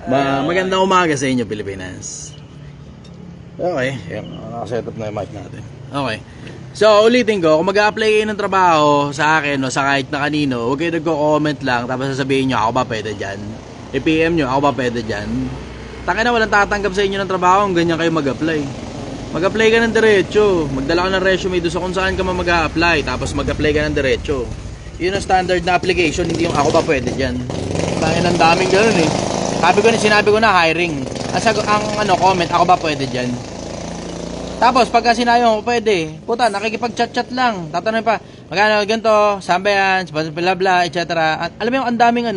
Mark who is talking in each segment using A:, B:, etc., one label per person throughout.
A: Magandang umaga sa inyo, Pilipinas. Okay, nakaset up na yung mic natin. Okay. So, ulitin ko, kung mag-a-apply kayo ng trabaho sa akin o sa kahit na kanino, huwag kayo nagko-comment lang, tapos sasabihin nyo, ako ba pwede dyan? I-PM nyo, ako ba pwede dyan? Taka na, walang tatanggap sa inyo ng trabaho, kung ganyan kayo mag-apply. Mag-apply ka ng diretso, magdala ka ng resume doon sa kung saan ka mag-a-apply, tapos mag-apply ka ng diretso. Yun ang standard na application, hindi yung ako ba pwede dyan. Tangin, ang daming gano'n eh. Sinabi ko na hiring. Ang comment, ako ba pwede dyan? Tapos pagka sinabi mo pwede, puta, nakikipag-chat-chat lang. Tatanungin pa, magkano ganito, saan ba yan, bla bla, etc. At alam mo yung ang daming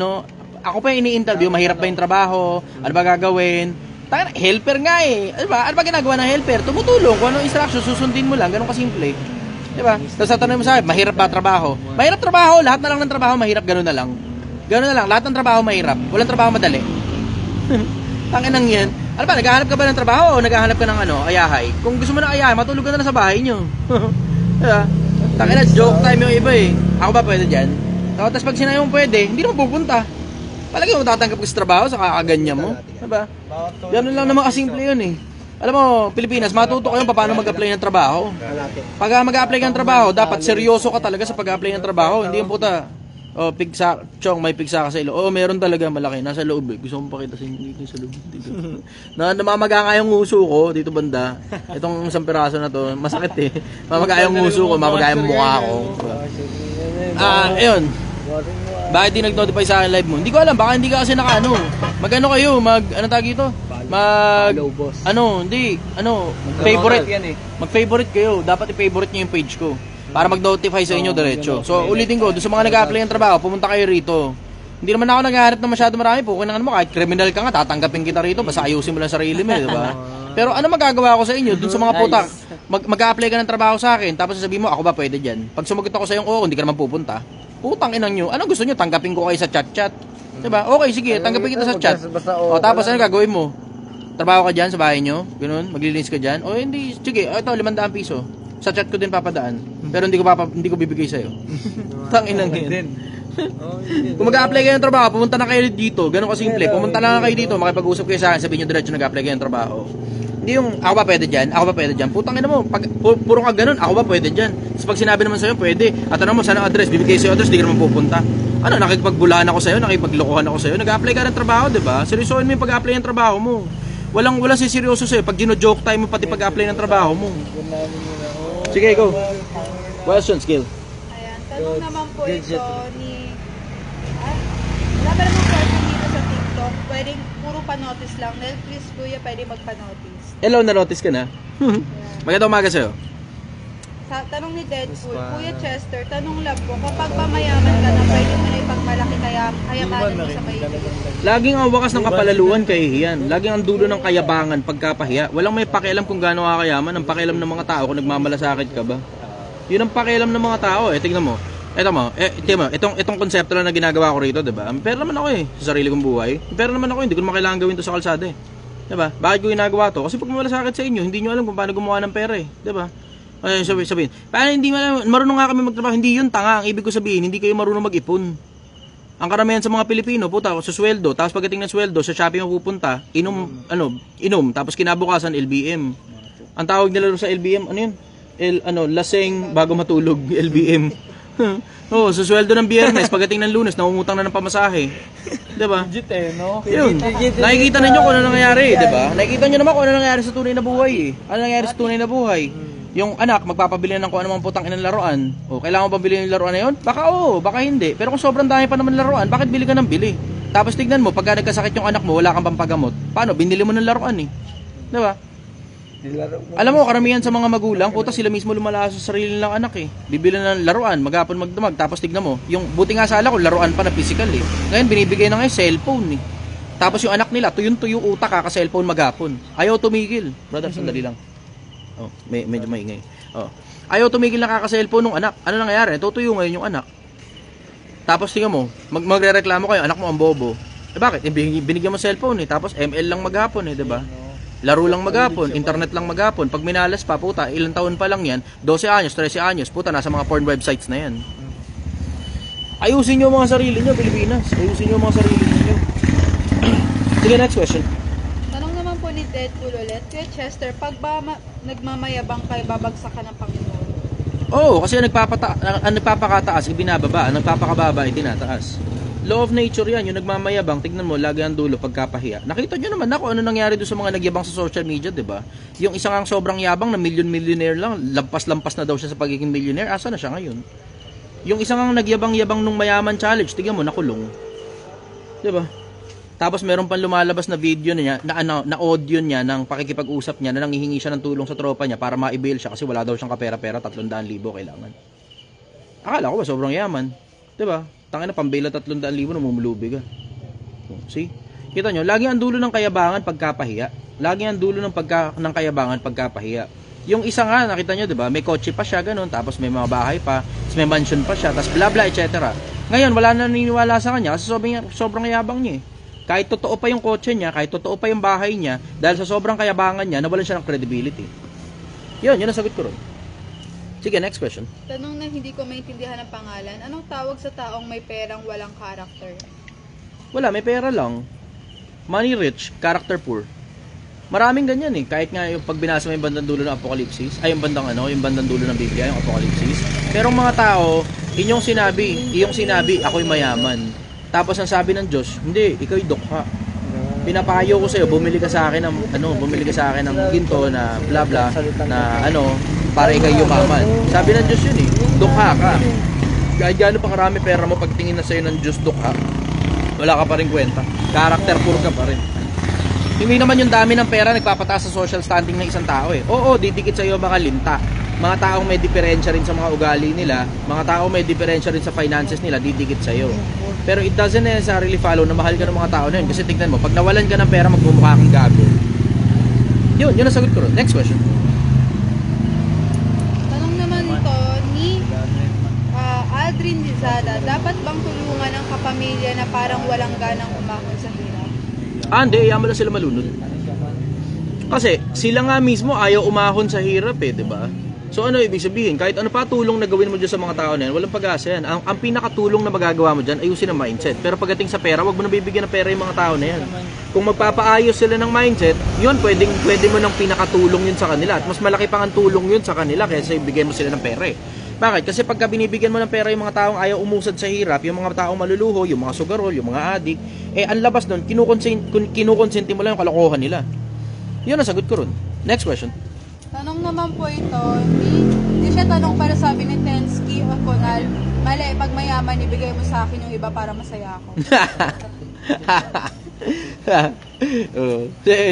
A: ako pa yung ini-interview, mahirap ba yung trabaho, ano ba gagawin? Tangina, helper nga eh. Ano ba ginagawa ng helper? Tumutulong, kung anong instruction, susundin mo lang, ganun kasimple. Diba? Tapos tatanungin mo sa akin, mahirap ba trabaho? Mahirap trabaho, lahat na lang ng trabaho mahirap, ganun na lang. Ganun na lang, lahat ng trabaho mahirap. Walang trabaho madali. Tanginang yan. Ano ba, naghahanap ka ba ng trabaho o naghahanap ka ng ayahay? Kung gusto mo ng ayahay, matulog ka na sa bahay nyo. Diba? Tangina, joke time yung iba eh. Ako ba pwede dyan? Tapos pag sinabi mong pwede, hindi naman pupunta. Palagi mo tatanggap ka sa trabaho sa kakaganyan mo. Diba? Ganun lang naman kasimple yun eh. Alam mo, Pilipinas, matuto kayo paano mag-apply ng trabaho. Pag mag-apply ka ng trabaho, dapat seryoso ka talaga sa pag-apply ng trabaho. Hindi yung puta, pigsa, Chong, may pigsa ka sa ilo. Meron talaga malaki. Nasa loob eh. Gusto kong pakita sa inyo dito sa loob. Namamaga nga yung nguso ko dito banda. Itong isang piraso na to, masakit eh. Mamaga yung nguso ko, mamaga yung mukha ko. Ayun. Bakit di nag-notify sa akin live mo? Hindi ko alam, baka hindi ka kasi naka-ano. Mag-ano kayo, tag ito? Favorite yan eh. Mag-favorite kayo. Dapat i-favorite niyo yung page ko para mag-notify sa inyo diretso. So, ulitin ko, doon sa mga nag-a-apply ng trabaho, pumunta kayo rito. Hindi naman ako naghahanap na masyado marami po. Kung mo, kahit criminal ka nga, tatanggapin kita rito. Basta ayusin mo lang sarili mo, di ba? Pero ano magagawa ko sa inyo? Doon sa mga putak, mag-a-apply ka ng trabaho sa akin, tapos sasabihin mo, ako ba pwede dyan? Pag sumagot ako sa iyo, hindi ka naman pupunta. Putang inang nyo. Ano gusto nyo? Tanggapin ko kayo sa chat-chat. Diba? Okay, sige, tanggapin kita sa chat. Tapos ano gagawin mo? Trabaho ka dyan sa bahay nyo? Ganun? Maglilinis ka dyan? Hindi, sige, ito, 500 piso. Sa chat ko din papadaan. Pero hindi ko bibigay sa'yo. Tanginang yan. Kung mag-a-apply kayo ng trabaho, pumunta na kayo dito. Ganun kasimple. Pumunta lang kayo dito, makipag-usap kayo sa akin, sabihin nyo diretso nag-a-apply kayo ng trabaho. Hindi yung, ako ba pwede dyan? Ako ba pwede dyan? Putang ina mo, puro ka ganun, ako ba pwede dyan? So pag sinabi naman sa'yo, pwede. At ano mo, saan ang address? Bibigay sa'yo address, di ka naman pupunta. Ano, nakikipagbulaan ako sa'yo, nakikipaglokohan ako sa'yo. Nag-a-apply ka ng trabaho, diba? Seryosohin mo yung pag-a-apply ng trabaho mo. Walang siseryoso sa'yo. Pag gino-joke time mo, pati pag-a-apply ng trabaho mo. Sige, go. Question, skill.
B: Ayan, tanong naman po ito ni... wala ba naman question dito sa TikTok? Pwedeng puro pa-notice lang. Nel, please kuya, pwede magpa-notice.
A: Hello, na-notice ka na? Magandang umaga sa'yo.
B: Tanong ni Deadpool, Kuya Chester, tanong lang po, kapag pamayaman ka na, pwede mo na ipagmalaki kayamanan mo sa kaibigan.
A: Laging ang wakas ng kapalaluan kahihiyan. Laging ang dulo ng kayabangan pagkapahiya. Walang may pakialam kung gaano kakayaman. Ang pakialam ng mga tao kung nagmamalasakit ka ba. Yun ang pakialam ng mga tao eh. Tingnan mo. Itong konsepto lang na ginagawa ko rito, 'di ba? Pero naman ako eh sa sarili kong buhay. Pero naman ako, hindi ko naman kailangan gawin 'to sa kalsada eh. 'Di ba? Bakit ko ginagawa 'to? Kasi pag malasakit sa inyo, hindi niyo alam kung paano gumawa ng pera eh, 'di ba? Ay, sabihin. Paano hindi marunong nga kami magtrabaho? Hindi yun tanga. Ang ibig ko sabihin, hindi kayo marunong mag-ipon. Ang karamihan sa mga Pilipino, puta, sa sweldo, tapos pagdating ng sweldo, sa Shopee mapupunta, inom, tapos kinabukasan LBM. Ang tawag nila sa LBM, ano yun? Laseng bago matulog, LBM. Sa sweldo ng Biyernes, pagdating ng Lunes, namumutang na ng pamasahe. 'Di ba?
C: Legit no?
A: Yun. Nakikita ninyo kung ano nangyayari, 'di ba? Nakikita niyo naman kung ano nangyayari sa tunay na buhay eh. Ano nangyayari sa tunay na buhay? Yung anak, magpapabili ng kung anong putang inang laruan. Kailangan mo pabili ng laruan na yun? Baka baka hindi. Pero kung sobrang dami pa naman laruan, bakit bili ka ng bili? Tapos tignan mo, pagka nagkasakit yung anak mo, wala kang pampagamot. Paano? Binili mo ng laruan eh. 'Di ba? Alam mo, karamihan sa mga magulang, puta sila mismo lumalaso sa sarili ng anak eh. Bibili ng laruan, maghapon magdamag, tapos tignan mo, yung buti nga sala ko, laruan pa na physical eh. Ngayon, binibigay na ngayon cellphone eh. Tapos yung anak nila, tuyong-tuyo utak kaka-cellphone maghapon. Ayaw tumigil. Brother, sandali lang. Medyo maingay. Ayaw tumigil na kaka-cellphone ng anak. Ano nangyayari? Tutuyo ngayon yung anak. Tapos tingnan mo, magrereklamo kayo, anak mo ang bobo. Bakit? Binigyan mo cellphone eh. Tapos ML lang maghapon eh, 'di ba? Laro lang maghapon, internet lang maghapon. Pag minalas pa, puta, ilang taon pa lang yan, 12 anyos, 13 anyos, puta, nasa mga porn websites na yan. Ayusin nyo mga sarili nyo, Pilipinas. Ayusin nyo mga sarili nyo. Sige, next question.
B: Tanong naman po ni Deadpool ulit, Kuya Chester, pag ba nagmamayabang kayo, babagsak ka ng Panginoon?
A: Oo, kasi ang nagpapakataas, ibinababa. Ang nagpapakababa, itinataas. Law of nature yan, yung nagmamayabang, tignan mo, lagi ang dulo pagkapahiya. Nakita nyo naman ako, ano nangyari doon sa mga nagyabang sa social media, di ba? Yung isang ang sobrang yabang na millionaire lang, lampas-lampas na daw siya sa pagiging millionaire, asa na siya ngayon? Yung isang ang nagyabang-yabang nung mayaman challenge, tignan mo, nakulong. Di ba? Tapos meron pang lumalabas na video niya, na audio niya ng pakikipag-usap niya na nanghihingi siya ng tulong sa tropa niya para ma-bail siya kasi wala daw siyang kapera-pera, 300,000 kailangan. Akala ko ba sobrang yaman? 'Di ba? Tangina na pambail 300,000 namumulubi ka. See? Kita nyo, lagi ang dulo ng kayabangan pagkapahiya. Lagi ang dulo ng kayabangan pagkapahiya. Yung isa nga, nakita nyo, 'di ba? May kotse pa siya ganun, tapos may mga bahay pa, tapos may mansion pa siya, tapos bla bla etc. Ngayon wala na naniniwala sa kanya kasi sobrang yabang niya eh. Kahit totoo pa yung kotse niya, kahit totoo pa yung bahay niya, dahil sa sobrang kayabangan niya, nawalan siya ng credibility. Yun ang sagot ko ron. Sige, next question.
B: Tanong na hindi ko maintindihan ang pangalan, anong tawag sa taong may perang walang character?
A: Wala, may pera lang. Money rich, character poor. Maraming ganyan eh. Kahit nga yung pag binasa mo yung bandang dulo ng Apocalypse, ay yung bandang dulo ng Biblia, yung Apocalypse. Pero mga tao, iyong sinabi, ako'y mayaman. Tapos ang sabi ng Diyos, hindi, ikaw'y dukha. Pinapayo ko sa'yo, bumili ka sa akin ng ginto na bla bla na para ikaw'y yumaman. Sabi ng Diyos yun eh, dukha ka. Kahit gaano pa karami pera mo, pagtingin na sa'yo ng Diyos dukha, wala ka pa rin kwenta. Character poor ka pa rin. Hindi naman yung dami ng pera nagpapataas sa social standing ng isang tao eh. Oo, didikit sa'yo mga linta. Mga taong may diferensya rin sa mga ugali nila, mga taong may diferensya rin sa finances nila, didikit sa'yo. Pero it doesn't necessarily follow na mahal ka ng mga tao na yun. Kasi tignan mo, pag nawalan ka ng pera, magmumukha kang gago. Yun ang sagot ko ron. Next question.
B: Tanong naman ito ni Aldrin Lizada, dapat bang tulungan ang kapamilya na parang walang ganang umahon sa hirap?
A: Hindi, yaman lang sila malunod. Kasi sila nga mismo ayaw umahon sa hirap eh, di ba? So ano ibig sabihin? Kahit ano pa tulong na gawin mo dyan sa mga tao na yan, walang pag-asa yan. Ang pinakatulong na magagawa mo dyan, ayusin ang mindset. Pero pagdating sa pera, wag mo na bibigyan ng pera yung mga tao na yan. Kung magpapaayos sila ng mindset, yun, pwede mo nang pinakatulong yun sa kanila. At mas malaki pang ang tulong yun sa kanila kaysa ibigay mo sila ng pera eh. Bakit? Kasi pagka binibigyan mo ng pera yung mga taong ayaw umusad sa hirap, yung mga taong maluluho, yung mga sugarol, yung mga adik, ang labas nun, kinukonsenti mo lang yung kalokohan nila. Yun ang sagot ko ron. Next question.
B: Tanong naman po ito, hindi siya tanong para sabi ni Tensky o Conal, mali, pag mayaman, ibigay mo sa akin yung iba para masaya ako.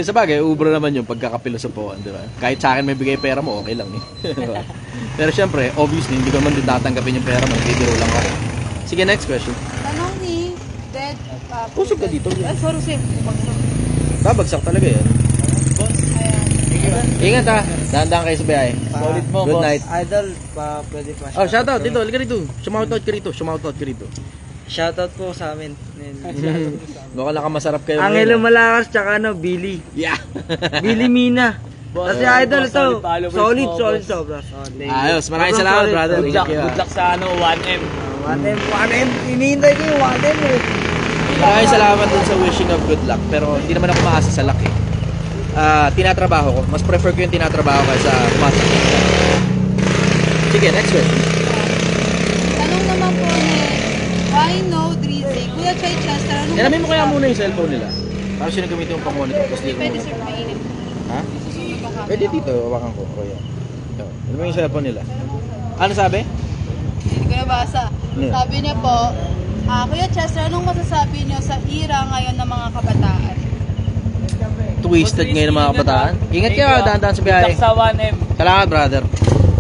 A: Sa bagay, ubro naman yung pagkakapilosopohan, di ba? Kahit sa akin may bigay pera mo, okay lang eh. Pero syempre, obviously, hindi ko naman din tatanggapin yung pera mo, bibiro lang ako. Sige, next question.
B: Tanong ni Dead...
A: Pusog ka dito.
B: Sorry.
A: Babagsak talaga yan. Ingat ha. Dahan-dahan kayo sa biyahe.
C: Solid mo,
A: Good
C: boss.
A: night.
C: Idol, pwede pa.
A: Oh, shoutout dito. Liga dito. Shoutout ka rito.
C: Shoutout po sa amin.
A: Baka lang masarap kayo.
C: Angelo Malakas, tsaka Billy.
A: Yeah.
C: Billy Mina. Kasi idol ito. Solid sobra.
A: Ayos. Maraming salamat, brother.
D: Good luck sa 1M.
C: 1M. Inihintay ko yung 1M eh.
A: Maraming salamat dun sa wishing of good luck. Pero hindi naman ako maasa sa luck eh. Tinatrabaho ko. Mas prefer ko yung tinatrabaho kaysa umasa. Sige, next question.
B: Tanong naman po ni Why No Drizzy, Kuya Chai Chester, anong...
A: Alamin mo kaya muna yung cellphone nila. Tapos yung gamitin yung pang-monitor.
B: Pwede sir, mainit.
A: Ha?
B: Susunod ang camera.
A: Pwede dito, hawakan ko. O yan. Ito. Ano mo yung cellphone nila? Ano sabi?
B: Hindi ko nabasa.
A: Yeah.
B: Sabi niya po, Kuya Chester, anong masasabi niyo sa era ngayon ng mga kabataan?
A: Twisted ngayon ng mga kabataan. Ingat kayo, dahan-dahan sa biyahe.
D: Good luck sa 1M.
A: Salamat, brother.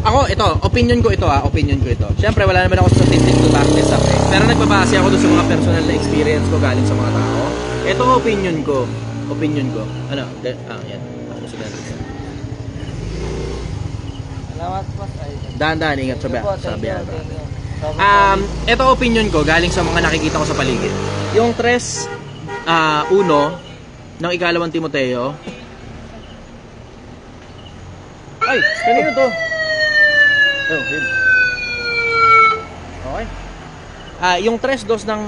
A: Ako, opinion ko ito. Siyempre, wala naman ako sa statistic to back this up eh. Pero nagbabase ako doon sa mga personal na experience ko galing sa mga tao. Ito opinion ko. Ano? Yan. Ako sa ganito.
C: Salamat po sa idol.
A: Dahan-dahan, ingat sa biyahe.
C: Thank you.
A: Ito opinion ko galing sa mga nakikita ko sa paligid. Yung 3:1 ng ikalawang Timoteo. Ay, kanino to? Oh, yun. Okay. Yung 3:2 ng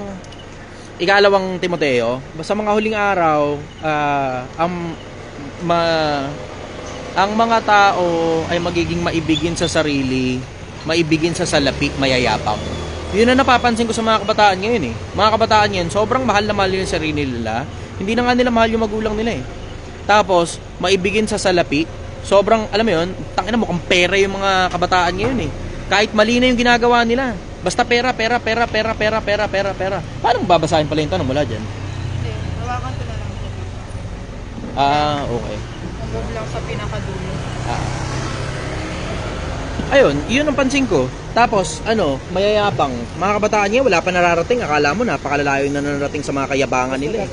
A: ikalawang Timoteo, sa mga huling araw, ang mga tao ay magiging maibigin sa sarili, maibigin sa salapi, mayayapang. Yun ang napapansin ko sa mga kabataan ngayon eh. Mga kabataan ngayon, sobrang mahal na mahal yung sarili nila. Hindi na nga nila mahal yung magulang nila eh. Tapos, maibigin sa salapi, sobrang, alam mo yun, tangina mukhang pera yung mga kabataan ngayon eh. Kahit mali na yung ginagawa nila. Basta pera. Paano babasahin pala yung tanong mula dyan?
B: Hindi, hawakan ko na lang.
A: Okay.
B: Move lang sa pinakadulo.
A: Ayun, yun ang pansin ko. Tapos, mayayabang. Mga kabataan niya, wala pa nararating. Akala mo, napakalalayo na nararating sa mga kayabangan nila.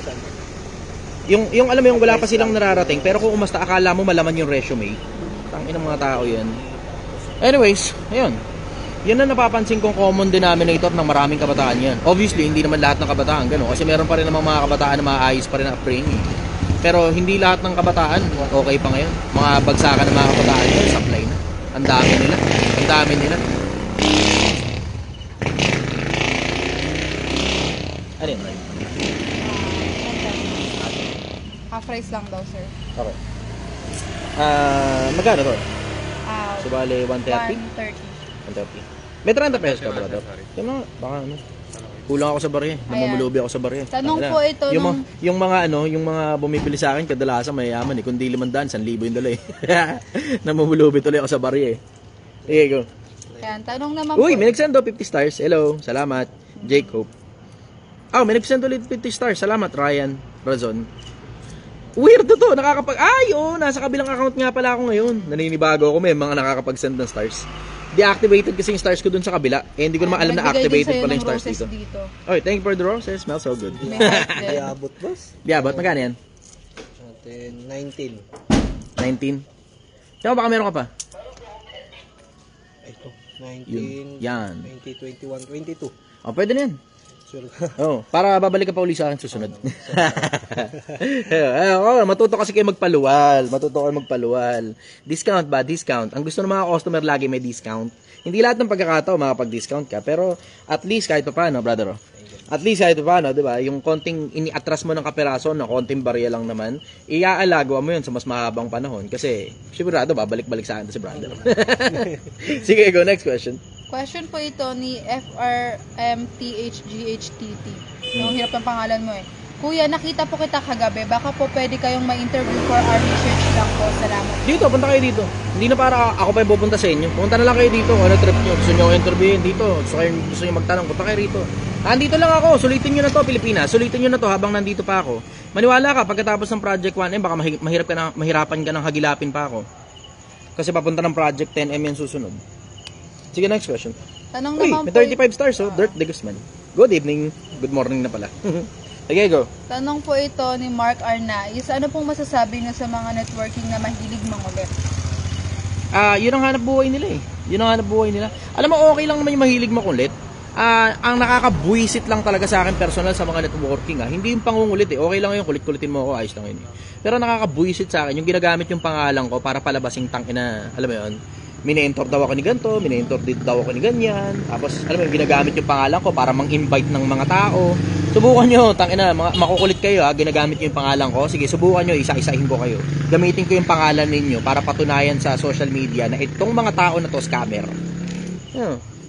A: Yung alam mo, yung wala pa silang nararating. Pero kung umasta, akala mo malaman yung resume. Tangin ng mga tao yan. Anyways, ayun. Yan na napapansin kong common denominator ng maraming kabataan yan. Obviously, hindi naman lahat ng kabataan gano'n. Kasi meron pa rin namang mga kabataan na maayos pa rin na upbringing. Pero hindi lahat ng kabataan okay pa ngayon. Mga bagsakan ng mga kabataan yun, supply na. Ang dami nila. Ano yun?
B: Half rice lang daw, sir.
A: Okay. Magkano to?
B: Ah,
A: Subali, 130?
B: 130.
A: 130. May 30 pesos ka, brother? Yung mga, baka kulang ako sa barya. Namumulubi ako sa barya.
B: Tanong po ito
A: yung mga bumibili sa akin kadalasan mayayaman eh. Kundi 500, 1,000 yung dala eh. Namumulubi tuloy ako sa barya eh. Okay, go.
B: Yan, tanong naman
A: Uy,
B: po.
A: may nagsend 50 stars. Hello, salamat. Jacob. May nagsend ulit 50 stars. Salamat, Ryan Razon. Weird to. Nasa kabilang account nga pala ako ngayon. Naninibago ako, may mga nakakapag-send ng stars. Deactivated kasi yung stars ko dun sa kabila. Hindi ko naman alam na activated pala yung stars dito. Okay, thank you for the roses. Smells so good.
B: May heart din.
C: Diabot, boss.
A: Diabot, magkano yan?
C: 19.
A: 19? Kaya baka meron ka pa?
C: Ito,
A: Yun.
C: 19,
A: Yan.
C: 20, 21, 22.
A: Pwede na yan.
C: Sure.
A: Para babalik ka pa uli sa akin susunod. Matuto kasi kayo magpaluwal. Discount ba? Discount. Ang gusto ng mga customer lagi may discount. Hindi lahat ng pagkakataon makapag-discount ka. Pero at least kahit pa paano, brother. At least kahit pa paano, di ba? Yung konting ini-atras mo ng kaperaso na konting barya lang naman, iaalago mo yun sa mas mahabang panahon. Kasi, sigurado, babalik-balik sa akin si brother. Sige, go. Next question.
B: Question po ito ni FRMTHGHTT. Yung hirap ng pangalan mo eh. Kuya, nakita po kita kagabi. Baka po pwede kayong ma-interview for our research lang po. Salamat.
A: Dito, punta kayo dito. Hindi na para ako pa yung pupunta sa inyo. Punta na lang kayo dito. Ano trip nyo? Gusto nyo interviewin dito? Gusto nyo magtanong? Punta kayo rito. Nandito lang ako. Sulitin nyo na to, Pilipinas. Sulitin nyo na to habang nandito pa ako. Maniwala ka, pagkatapos ng Project 1M, baka mahirapan ka ng hagilapin pa ako. Kasi papunta ng Project 10M yan susunod. Sige, next question.
B: Tanong
A: Uy,
B: naman
A: may
B: po
A: 35 stars, oh. Dirt de Guzman. Good evening. Good morning na pala. Okay, go.
B: Tanong po ito ni Mark Arnaiz. Ano pong masasabi niyo sa mga networking na mahilig mangulit?
A: Yun ang hanap buhay nila eh. Alam mo, okay lang naman yung mahilig makulit. Ang nakakabuisit lang talaga sa akin personal sa mga networking hindi yung pangungulit eh. Okay lang yung kulit-kulitin mo ako, ayos lang yun eh. Pero nakakabuisit sa akin yung ginagamit yung pangalan ko para palabasing tangina, alam mo yun, mini-mentor daw ako ni ganito, mini-mentor din daw ako ni ganyan. Tapos, alam mo yung ginagamit yung pangalan ko para mang-invite ng mga tao. Subukan nyo, tangina, makukulit kayo ginagamit nyo yung pangalan ko. Sige, subukan nyo, isa-isahin ko kayo. Gamitin ko yung pangalan ninyo para patunayan sa social media na itong mga tao na to scammer.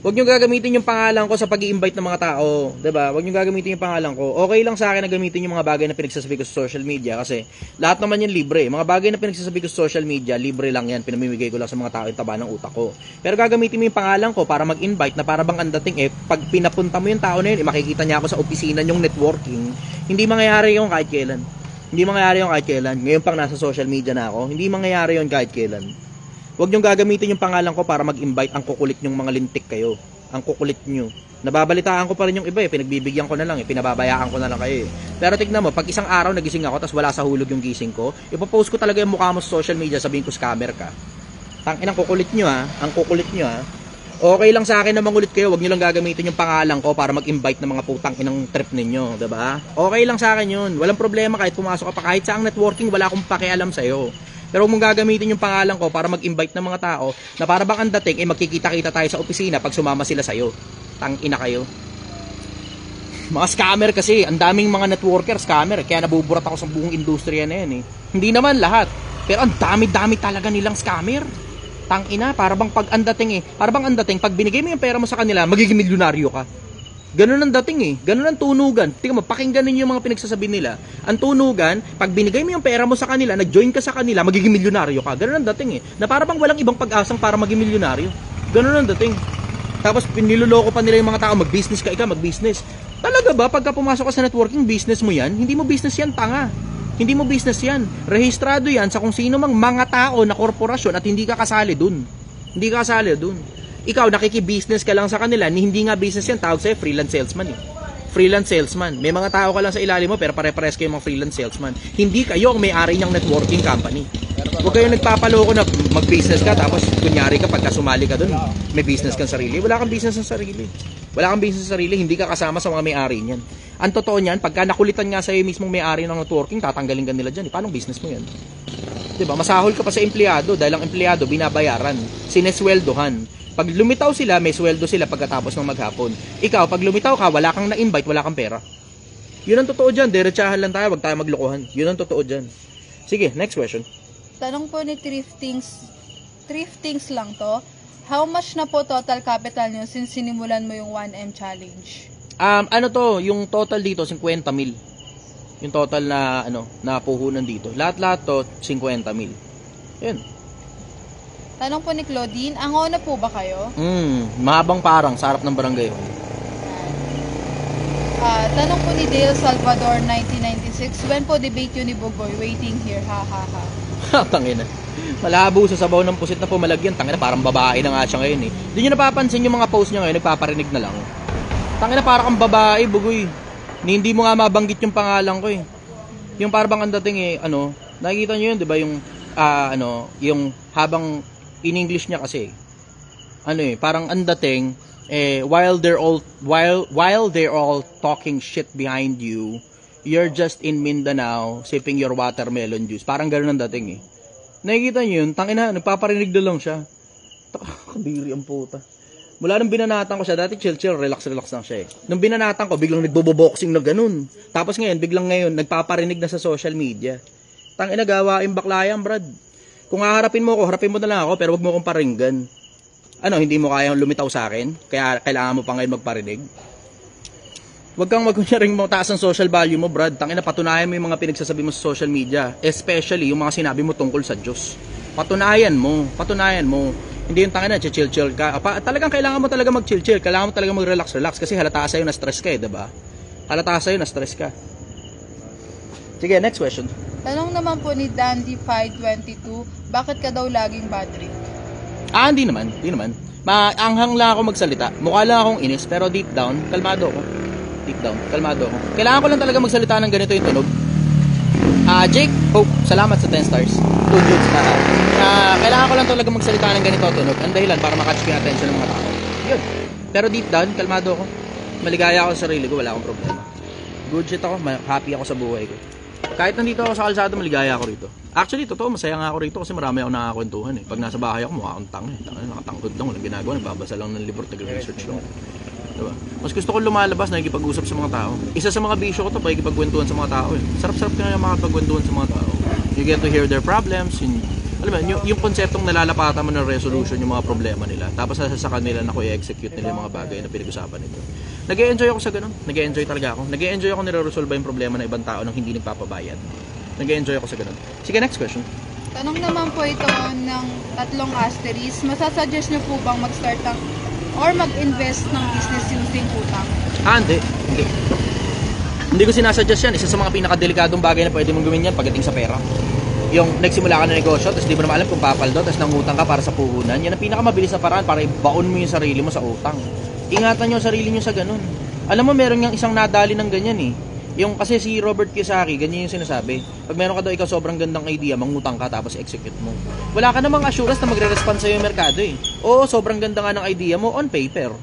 A: Huwag nyo gagamitin yung pangalan ko sa pag-i-invite ng mga tao, 'di ba? Huwag nyo gagamitin yung pangalan ko. Okay lang sa akin na gamitin yung mga bagay na pinagsasabi ko sa social media kasi lahat naman yan libre. Mga bagay na pinagsasabi ko sa social media, libre lang yan. Pinamimigay ko lang sa mga tao yung taba ng utak ko. Pero gagamitin mo yung pangalan ko para mag-invite na para bang ang dating pag pinapunta mo yung tao na yun, makikita niya ako sa opisina yung networking. Hindi mangyayari yung kahit kailan. Ngayon pang nasa social media na ako, hindi mangyayari yung kahit kailan. Huwag niyong gagamitin yung pangalan ko para mag-invite. Ang kukulit nyong mga lintik kayo. Ang kukulit nyo. Nababalitaan ko pa rin yung iba pinagbibigyan ko na lang pinababayaan ko na lang kayo Pero tignan mo, pag isang araw nagising ako tapos wala sa hulog yung gising ko, ipopost ko talaga yung mukha mo sa social media, sabihin ko scammer ka. Tangin ang kukulit nyo ang kukulit nyo Okay lang sa akin na mangulit kayo, huwag nyo lang gagamitin yung pangalan ko para mag-invite ng mga putang inang trip ninyo, 'di ba? Okay lang sa akin yun. Walang problema kahit pumasok ka pa kahit sa ang networking, wala akong pakialam sa iyo. Pero huwag mong gagamitin yung pangalan ko para mag-invite ng mga tao na para bang ang dating magkikita-kita tayo sa opisina pag sumama sila sa'yo. Tangina kayo. Mga scammer kasi, ang daming mga networker scammer, kaya nabuburat ako sa buong industriya na yan eh. Hindi naman lahat, pero ang dami-dami talaga nilang scammer. Tangina, para bang pag ang dating pag binigay mo yung pera mo sa kanila, magiging milyonaryo ka. Ganun ang dating eh, ganun ang tunugan. Tingnan mo, pakinggan ninyo yung mga pinagsasabi nila. Ang tunugan, pag binigay mo yung pera mo sa kanila, nag-join ka sa kanila, magiging milyonaryo ka. Ganun ang dating eh, na para bang walang ibang pag-asang para maging milyonaryo. Ganun ang dating. Tapos niloloko pa nila yung mga tao, mag-business ka, ikaw mag-business. Talaga ba, pagka pumasok ka sa networking, business mo yan? Hindi mo business yan, tanga. Hindi mo business yan. Rehistrado yan sa kung sino mang mga tao na korporasyon at hindi ka kasali dun. Hindi ka kasali dun. Ikaw, nakiki-business ka lang sa kanila, hindi nga business yan, tawag sa'yo, freelance salesman eh. Freelance salesman. May mga tao ka lang sa ilalim mo, pero pare-pares kayo mga freelance salesman. Hindi kayo ang may-ari ng networking company. Huwag kayong nagpapaloko na mag-business ka, tapos kunyari ka, pagka sumali ka dun, may business kang sarili. Wala kang business sa sarili. Wala kang business sa sarili, hindi ka kasama sa mga may-ari niyan. Ang totoo niyan, pagka nakulitan nga sa'yo mismong may-ari ng networking, tatanggalin ka nila dyan. Paano business mo yan? Diba? Masahol ka pa sa empleyado dahil ang empleyado binabayaran, sinesweldohan. Pag lumitaw sila, may sweldo sila pagkatapos ng maghapon. Ikaw, pag lumitaw ka, wala kang na-invite, wala kang pera. Yun ang totoo dyan. Diretsahan lang tayo, wag tayo maglokohan. Yun ang totoo dyan. Sige, next question.
B: Tanong po ni Thriftings lang to. How much na po total capital nyo since sinimulan mo yung 1M challenge?
A: Ano to, yung total dito, 50 mil. Yung total na, na puhunan dito. Lahat-lahat to, 50 mil. Yun.
B: Tanong po ni Claudine, ango na po ba kayo?
A: Mahabang parang, sa harap ng barangay.
B: Tanong po ni Dale Salvador, 1996, when po debate yun ni Bugoy? Waiting here, ha ha ha.
A: Tangina. Malabo sa sabaw ng pusit na pumalagyan. Tangina, parang babae na nga siya ngayon eh. Hindi nyo napapansin yung mga post niya ngayon, nagpaparinig na lang. Tangina, parang kang babae, Bugoy. Hindi mo nga mabanggit yung pangalan ko eh. Yung parang ang dating eh, nakikita nyo yun, di ba? Yung, yung habang in English niya kasi, parang ang dating, while they're all talking shit behind you, you're just in Mindanao sipping your watermelon juice. Parang gano'n ang dating eh. Nakikita niyo yun, tangina, nagpaparinig na lang siya. Kadiri ang puta. Mula nung binanatan ko siya, dati chill, relax lang siya eh. Nung binanatan ko, biglang nagboboboxing na ganun. Tapos biglang ngayon, nagpaparinig na sa social media. Tangina, gawain baklayan, brad. Kung haharapin mo ako, harapin mo na lang ako, pero wag mo akong paringgan. Hindi mo kayang lumitaw sa akin? Kaya kailangan mo pa ngayon magparinig? Wag kang magkunyaring mataas ang social value mo, brad. Tangina, patunayan mo yung mga pinagsasabi mo sa social media. Especially yung mga sinabi mo tungkol sa Diyos. Patunayan mo. Hindi yung tangina, chill ka. Talagang kailangan mo talaga mag-chill. Kailangan mo talaga mag-relax. Kasi halata sa'yo na stress ka eh, diba? Halata sa'yo na stress ka. Sige, next question.
B: Tanong naman po ni Dandy522, bakit ka daw laging bad trip?
A: Hindi naman. Maanghang lang ako magsalita. Mukha lang akong inis, pero deep down, kalmado ako. Kailangan ko lang talaga magsalita ng ganito yung tunog. Jake, salamat sa 10 stars. 2 dudes na. Kailangan ko lang talaga magsalita ng ganito tunog. Ang dahilan para makatch ko yung attention ng mga tao. Yun. Pero deep down, kalmado ako. Maligaya ako sa sarili ko, wala akong problema. Good shit ako, happy ako sa buhay ko. Kahit nandito ako sa kalsada, maligaya ako rito. Actually, totoo, masaya nga ako rito kasi marami ako nakakakwentuhan eh. Pag nasa bahay ako, mukha akong tanga eh. Nakatangkod lang, walang ginagawa, nagbabasa lang ng libro, nag-research lang. Diba? Mas gusto ko lumalabas, nakikipag-usap sa mga tao. Isa sa mga bisyo ko to, pakikipagkwentuhan sa mga tao eh. Sarap-sarap ka na makapagkwentuhan sa mga tao. You get to hear their problems, alam mo, yung konseptong nalalapatan mo ng resolution yung mga problema nila. Tapos sa kanila na ko i-execute nila yung mga bagay na pinag-usapan nito. Nag-e-enjoy ako sa ganun. Nag-e-enjoy talaga ako. Nag-e-enjoy ako nire-resolve yung problema ng ibang tao nang hindi nagpapabayad. Nag-e-enjoy ako sa ganun. Sige, next question.
B: Tanong naman po ito ng 3 asterisk. Masasuggest nyo po bang mag-start or mag-invest ng business using utang?
A: Hindi. Hindi ko sinasuggest yan. Isa sa mga pinakadelikadong bagay na pwede mong gawin yan pagdating sa pera. Yung nagsimula ka ng negosyo, tapos di mo naman alam kung papaldo, tapos nangutang ka para sa puhunan. Yan ang pinakamabilis na paraan para ibaon mo yung sarili mo sa utang. Ingatan nyo ang sarili nyo sa ganun. Alam mo, meron yung isang nadali ng ganyan eh. Yung kasi si Robert Kiyosaki, ganyan yung sinasabi. Pag meron ka daw ikaw sobrang gandang idea, mangutang ka tapos execute mo. Wala ka namang assurance na magre-respond sa'yo yung merkado eh. Oo, sobrang ganda nga ng idea mo on paper.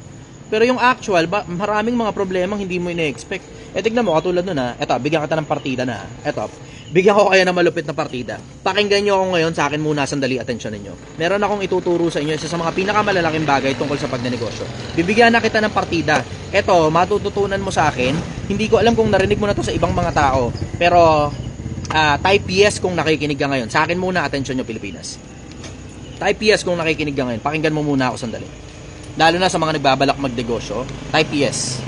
A: Pero yung actual, maraming mga problemang hindi mo ina-expect. Tignan mo, katulad nun eto, bigyan kita ng partida na. Eto, Bigyan ko kayo ng malupit na partida. Pakinggan nyo ako ngayon, sa akin muna, sandali, atensyon ninyo. Meron akong ituturo sa inyo, isa sa mga pinakamalalaking bagay tungkol sa pagnenegosyo. Bibigyan na kita ng partida. Eto, matututunan mo sa akin, hindi ko alam kung narinig mo na to sa ibang mga tao, pero type yes kung nakikinig ka ngayon. Sa akin muna, atensyon nyo, Pilipinas. Type yes kung nakikinig ka ngayon. Pakinggan mo muna ako sandali. Lalo na sa mga nagbabalak magnegosyo, type yes.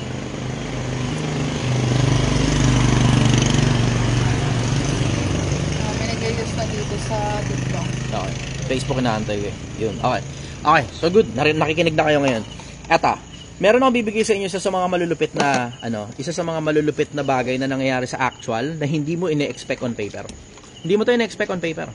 B: Sa TikTok.
A: Okay. Facebook inaantay ko eh. Yun. Okay. Okay. So good. Nakikinig na kayo ngayon. Eto. Meron akong bibigay sa inyo isa sa mga malulupit na isa sa mga malulupit na bagay na nangyayari sa actual na hindi mo ine-expect on paper. Hindi mo to ine-expect on paper.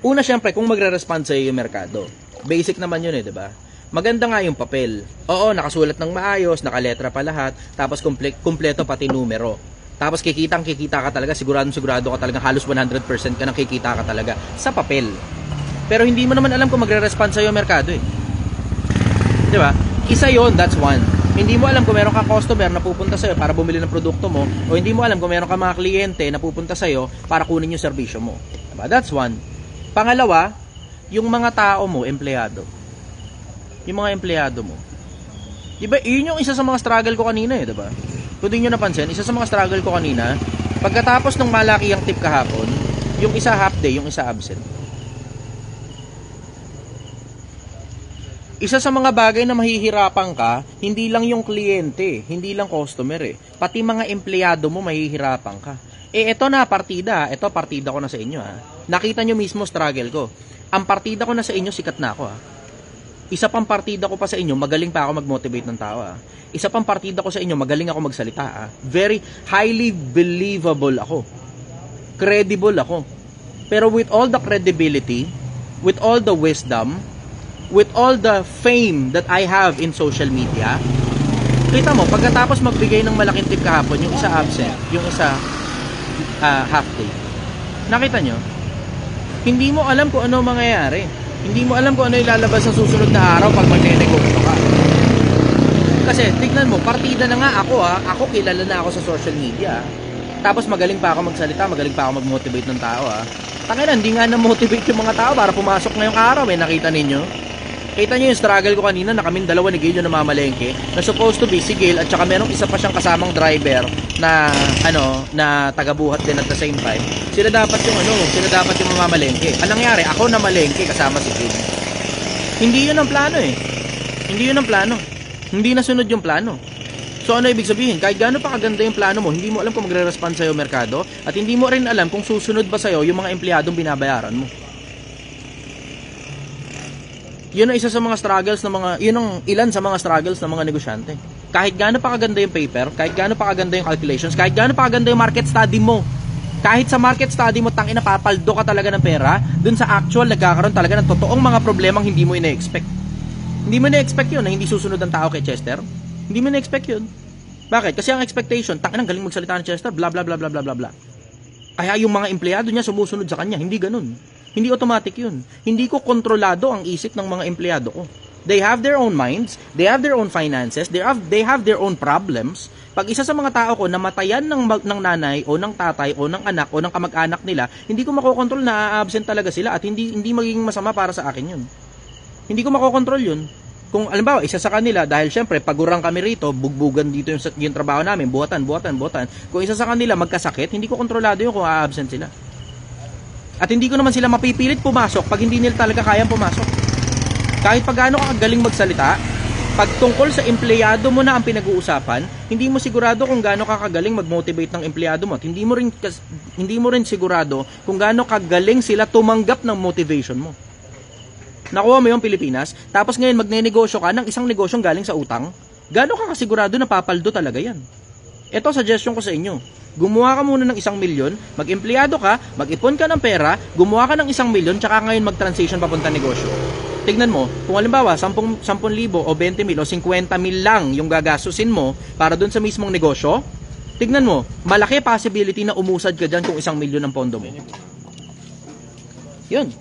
A: Una, syempre, kung magre-respond sa iyo yung merkado. Basic naman yun eh, 'di ba? Maganda nga yung papel. Oo, nakasulat ng maayos, nakaletra pa lahat, tapos kumpleto pati numero. Tapos kikita ka talaga, sigurado ka talaga, halos 100% ka nang kikita ka talaga sa papel. Pero hindi mo naman alam kung magre-respond sa'yo yung merkado eh. Di ba? Isa yon, that's one. Hindi mo alam kung meron ka customer na pupunta sa'yo para bumili ng produkto mo, o hindi mo alam kung meron ka mga kliyente na pupunta sa'yo para kunin yung serbisyo mo. Diba? That's one. Pangalawa, yung mga tao mo, empleyado. Yung mga empleyado mo. Diba? Yun yung isa sa mga struggle ko kanina eh, diba? Kung di nyo napansin, isa sa mga struggle ko kanina, pagkatapos ng malaki ang tip kahapon, yung isa half day, yung isa absent. Isa sa mga bagay na mahihirapan ka, hindi lang yung kliyente, hindi lang customer eh. Pati mga empleyado mo mahihirapan ka. Eh eto na partida, eto partida ko na sa inyo ha. Nakita nyo mismo struggle ko. Ang partida ko na sa inyo, sikat na ako ha. Isa pang partida ko pa sa inyo, magaling pa ako mag-motivate ng tao ha. Isa pang partida ko sa inyo, magaling ako magsalita ha. Very highly believable ako. Credible ako. Pero with all the credibility, with all the wisdom, with all the fame that I have in social media, kita mo, pagkatapos magbigay ng malaking tip kahapon, yung isa absent, yung isa half day. Nakita nyo? Hindi mo alam kung ano mangyayari. Hindi mo alam kung ano ilalabas sa susunod na araw pag magne-negosyo ka. Kasi, tignan mo, partida na nga ako ha. Ako, kilala na ako sa social media. Tapos magaling pa ako magsalita, magaling pa ako mag-motivate ng tao ha. Tangina, hindi nga na-motivate yung mga tao para pumasok ngayong araw eh. Nakita ninyo? Kita nyo yung struggle ko kanina na kaming dalawa ni Gil yung namamalengke na supposed to be si Gil at saka merong isa pa siyang kasamang driver na na tagabuhat din at the same time. Sila dapat yung mamamalengke. Anong nangyari? Ako na malengke kasama si Gil. Hindi yun ang plano eh. Hindi yun ang plano. Hindi nasunod yung plano. So ano ibig sabihin? Kahit gaano pa kaganda yung plano mo, hindi mo alam kung magre-respond sa'yo merkado at hindi mo rin alam kung susunod ba sa'yo yung mga empleyadong binabayaran mo. Yun ang isa sa mga struggles ng yun ang ilan sa mga struggles ng mga negosyante. Kahit gaano pa kaganda yung paper, kahit gaano pa kaganda yung calculations, kahit gaano pa kaganda yung market study mo. Kahit sa market study mo, tangina papaldo ka talaga ng pera, dun sa actual nagkakaroon talaga ng totoong mga problemang hindi mo ina-expect. Hindi mo ina-expect yun na hindi susunod ang tao kay Chester. Hindi mo ina-expect yun. Bakit? Kasi ang expectation, tangina galing magsalita ni Chester, bla bla bla bla bla bla bla. Kaya yung mga empleyado niya sumusunod sa kanya, hindi ganun. Hindi automatic yun. Hindi ko kontrolado ang isip ng mga empleyado ko. They have their own minds, they have their own finances, they have their own problems. Pag isa sa mga tao ko namatayan ng nanay o ng tatay o ng anak o ng kamag-anak nila, hindi ko makokontrol na a-absent talaga sila at hindi magiging masama para sa akin yun. Hindi ko makokontrol yun. Kung alimbawa, isa sa kanila, dahil syempre, pagurang kami rito, bugbugan dito yung trabaho namin, buhatan. Kung isa sa kanila magkasakit, hindi ko kontrolado yun kung a-absent sila. At hindi ko naman sila mapipilit pumasok pag hindi nila talaga kayang pumasok. Kahit pag gaano ka galing magsalita, pag tungkol sa empleyado mo na ang pinag-uusapan, hindi mo sigurado kung gaano ka kagaling mag-motivate ng empleyado mo. At hindi mo rin sigurado kung gaano kagaling sila tumanggap ng motivation mo. Nakuha mo yung Pilipinas, tapos ngayon magne-negosyo ka ng isang negosyong galing sa utang, gaano ka kasigurado na papaldo talaga yan? Ito suggestion ko sa inyo. Gumawa ka muna ng 1 milyon, mag-empleyado ka, mag-ipon ka ng pera, gumawa ka ng 1 milyon, tsaka ngayon mag-transition papunta negosyo. Tignan mo, kung halimbawa 10,000 o 20,000 o 50,000 lang yung gagastusin mo para dun sa mismong negosyo, tignan mo, malaki possibility na umusad ka dyan kung 1 milyon ang pondo mo. Yun.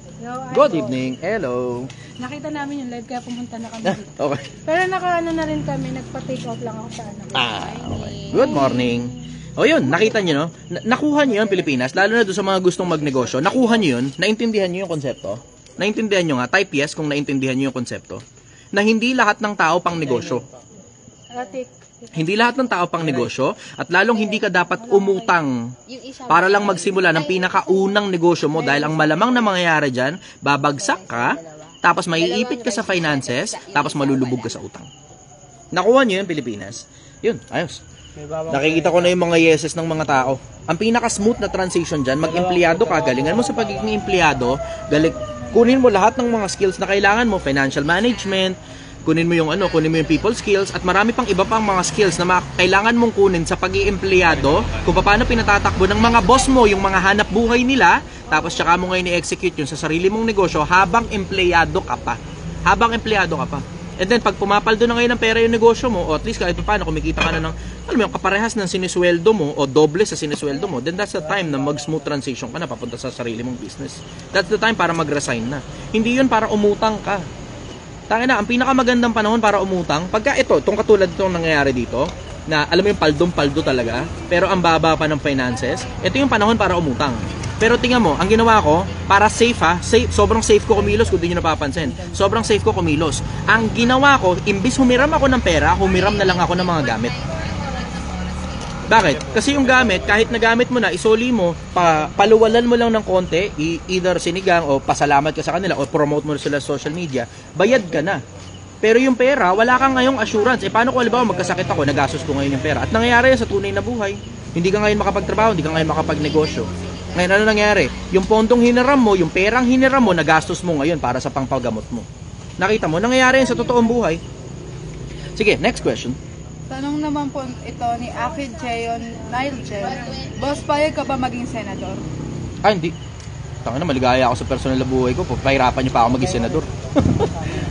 A: Good evening. Hello.
B: Nakita namin yung live kaya pumunta na kami dito.
A: Okay.
B: Pero naka na rin kami, nagpa-take off lang ako sa anak.
A: Okay. Good morning. O yun, nakita nyo, no? Nakuha nyo yun, Pilipinas, lalo na doon sa mga gustong magnegosyo. Nakuha nyo yun, naintindihan nyo yung konsepto. Naintindihan nyo nga, type yes kung naintindihan nyo yung konsepto. Na hindi lahat ng tao pang negosyo. Hindi lahat ng tao pang negosyo at lalong hindi ka dapat umutang para lang magsimula ng pinakaunang negosyo mo dahil ang malamang na mangyayari dyan, babagsak ka, tapos maiipit ka sa finances, tapos malulubog ka sa utang. Nakuha nyo yun, Pilipinas. Yun, ayos. Nakikita ko na yung mga yeses ng mga tao. Ang pinaka-smooth na transition dyan, mag-empleyado ka, galingan mo sa pagiging empleyado, kunin mo lahat ng mga skills na kailangan mo, financial management, kunin mo yung people skills at marami pang iba pang mga skills na kailangan mong kunin sa pag-iempleyado kung paano pinatatakbo ng mga boss mo yung mga hanap buhay nila, tapos tsaka mo ngayon i-execute yun sa sarili mong negosyo habang empleyado ka pa. And then pag pumapaldo na ngayon ng pera yung negosyo mo, o at least kahit paano kumikita ka na ng yung kaparehas ng sinisweldo mo o doble sa sinisweldo mo, then that's the time na mag-smooth transition ka na papunta sa sarili mong business. That's the time para mag-resign na. Hindi yun para umutang ka. Tangina, ang pinakamagandang panahon para umutang, pagka itong katulad itong nangyayari dito, na alam mo yung paldong-paldo talaga, pero ang baba pa ng finances, ito yung panahon para umutang. Pero tingnan mo, ang ginawa ko, para safe, sobrang safe ko kumilos kung di nyo napapansin. Sobrang safe ko kumilos. Ang ginawa ko, imbis humiram ako ng pera, humiram na lang ako ng mga gamit. Bakit? Kasi yung gamit, kahit nagamit mo na, isoli mo, paluwalan mo lang ng konti, either sinigang o pasalamat ka sa kanila o promote mo sila sa social media, bayad ka na. Pero yung pera, wala kang ngayong assurance. Paano kung halimbawa magkasakit ako, nagastos ko ngayon yung pera? At nangyayari yan sa tunay na buhay. Hindi ka ngayon makapagtrabaho, hindi ka ngayon makapagnegosyo. Ngayon, ano nangyari? Yung pondong hiniram mo, yung perang hiniram mo, nagastos mo ngayon para sa pangpagamot mo. Nakita mo, nangyayari yan sa totoong buhay. Sige, next question.
B: Tanong naman po ito ni Akid Cheon Nilgel. Boss, payag ka ba maging senador?
A: Hindi. Tangina, maligaya ako sa personal na buhay ko. Pahirapan niyo pa ako maging senador.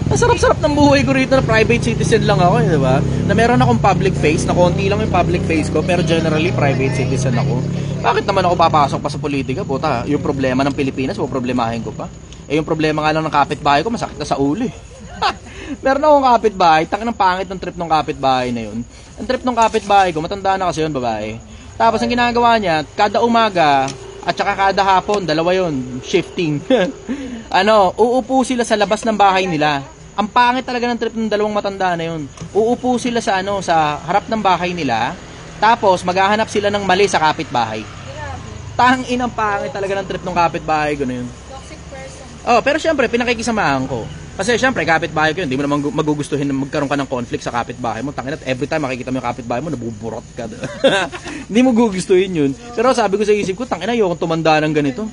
A: Ang sarap-sarap ng buhay ko rito na private citizen lang ako, di ba? Na meron akong public face, na konti lang yung public face ko, pero generally private citizen ako. Bakit naman ako papasok pa sa politika? Puta, yung problema ng Pilipinas, problemahin ko pa. Yung problema nga lang ng kapitbahay ko, masakit na sa ulo eh. Meron akong kapitbahay, tangin ng pangit ng trip ng kapitbahay na yun. Ang trip ng kapitbahay ko, matanda na kasi yun, babae. Tapos ang ginagawa niya, kada umaga at saka kada hapon, dalawa yun, shifting. Uupo sila sa labas ng bahay nila. Ang pangit talaga ng trip ng dalawang matanda na yun. Uupo sila sa sa harap ng bahay nila, tapos maghahanap sila ng mali sa kapitbahay. Tangin ang pangit talaga ng trip ng kapitbahay ko na yun.
B: Toxic person.
A: Pero syempre, pinakikisamahan ko. Kasi syempre, kapitbahay ko yun, hindi mo naman magugustuhin na magkaroon ka ng conflict sa kapitbahay mo. Tangina, every time makikita mo yung kapitbahay mo, nabuburot ka. Hindi mo gugustuhin yun. Pero sabi ko sa isip ko, tangina, ayokong tumanda ng ganito.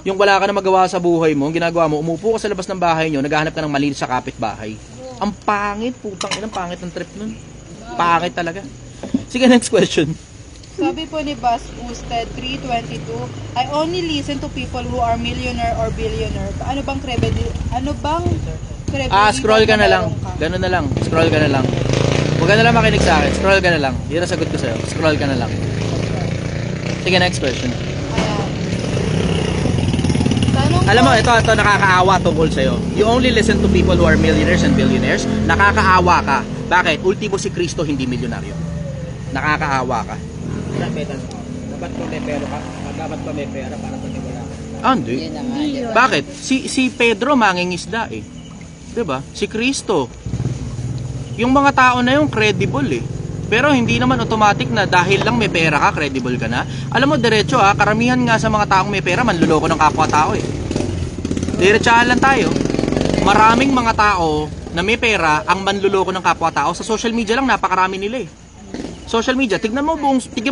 A: Yung wala ka na magawa sa buhay mo, ang ginagawa mo, umupo ka sa labas ng bahay nyo, naghahanap ka ng mali sa kapitbahay. Ang pangit, putang ina, pangit ng trip nun. Pangit talaga. Sige, next question.
B: Sabi po ni Bas Usted 322, I only listen to people who are millionaire or billionaire. Ano bang credibility?
A: Scroll ka na lang. Ganun na lang. Scroll ka na lang. Huwag ka na lang makinig sa akin. Scroll ka na lang. Yun ang sagot ko sa'yo. Scroll ka na lang. Sige, next question. Alam mo, ito nakakaawa tungkol sa'yo. You only listen to people who are millionaires and billionaires. Nakakaawa ka. Bakit? Ultimo si Kristo, hindi milyonaryo. Nakakaawa ka.
C: Dapat pa may pera ka. Dapat pa may pera para paniwala ka.
A: Hindi. Bakit? Si Pedro mangingisda eh. 'Di ba? Si Kristo. Yung mga tao na yung credible eh. Pero hindi naman automatic na dahil lang may pera ka, credible ka na. Alam mo, diretso karamihan nga sa mga taong may pera, manluloko ng kapwa-tao eh. Diretsahan lang tayo. Maraming mga tao na may pera ang manluloko ng kapwa-tao. Sa social media lang, napakarami nila eh. Social media, tignan mo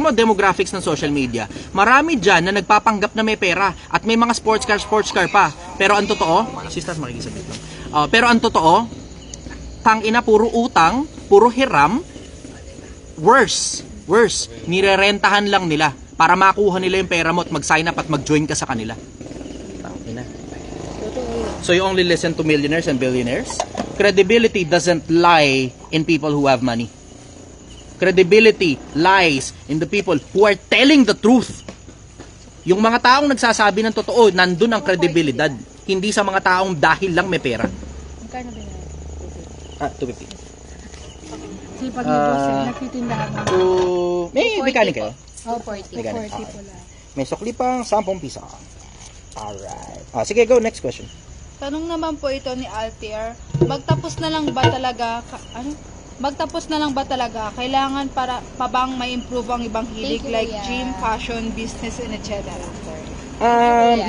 A: demographics ng social media. Marami dyan na nagpapanggap na may pera at may mga sports car pa. Pero ang totoo, sisters makikisabit lang. Pero ang totoo, tangina, puro utang, puro hiram, worse, nirerentahan lang nila para makuha nila yung pera mo at mag-sign up at mag-join ka sa kanila. Tangina. So you only listen to millionaires and billionaires? Credibility doesn't lie in people who have money. Credibility lies in the people who are telling the truth. Yung mga taong nagsasabi ng totoo, nandun ang kredibilidad. Hindi sa mga taong dahil lang may pera.
B: Magkano ba yan?
A: 250.
B: Sipag ni boss, nagtitindahan mo.
A: May mechanic kayo?
B: Oh,
E: 40.
A: May ganun.
B: 40
A: Okay.
B: po lang.
A: May sukli pang 10 piso. Alright. Sige, go. Next question.
B: Tanong naman po ito ni Altier, magtapos na lang ba talaga, magtapos na lang ba talaga, kailangan para pa bang ma-improve ang ibang hilig
E: Thank you,
B: like
E: Kuya.
B: gym, fashion, business, and etc.?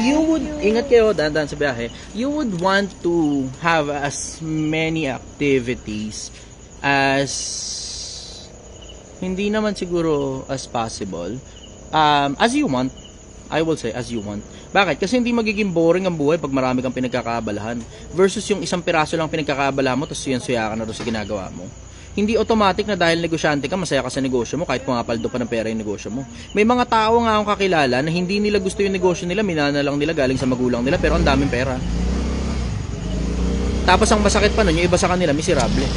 A: You would, ingat kayo, dandan sa biyahe, you would want to have as many activities as, hindi naman siguro as possible, as you want. I will say, as you want. Bakit? Kasi hindi magiging boring ang buhay pag marami kang pinagkakaabalahan versus yung isang piraso lang pinagkakaabalahan mo tapos suya ka na rin sa ginagawa mo. Hindi automatic na dahil negosyante ka, masaya ka sa negosyo mo kahit pumapaldo pa ng pera yung negosyo mo. May mga tao nga akong kakilala na hindi nila gusto yung negosyo nila, minana lang nila galing sa magulang nila pero ang daming pera. Tapos ang masakit pa nun, yung iba sa kanila, miserable.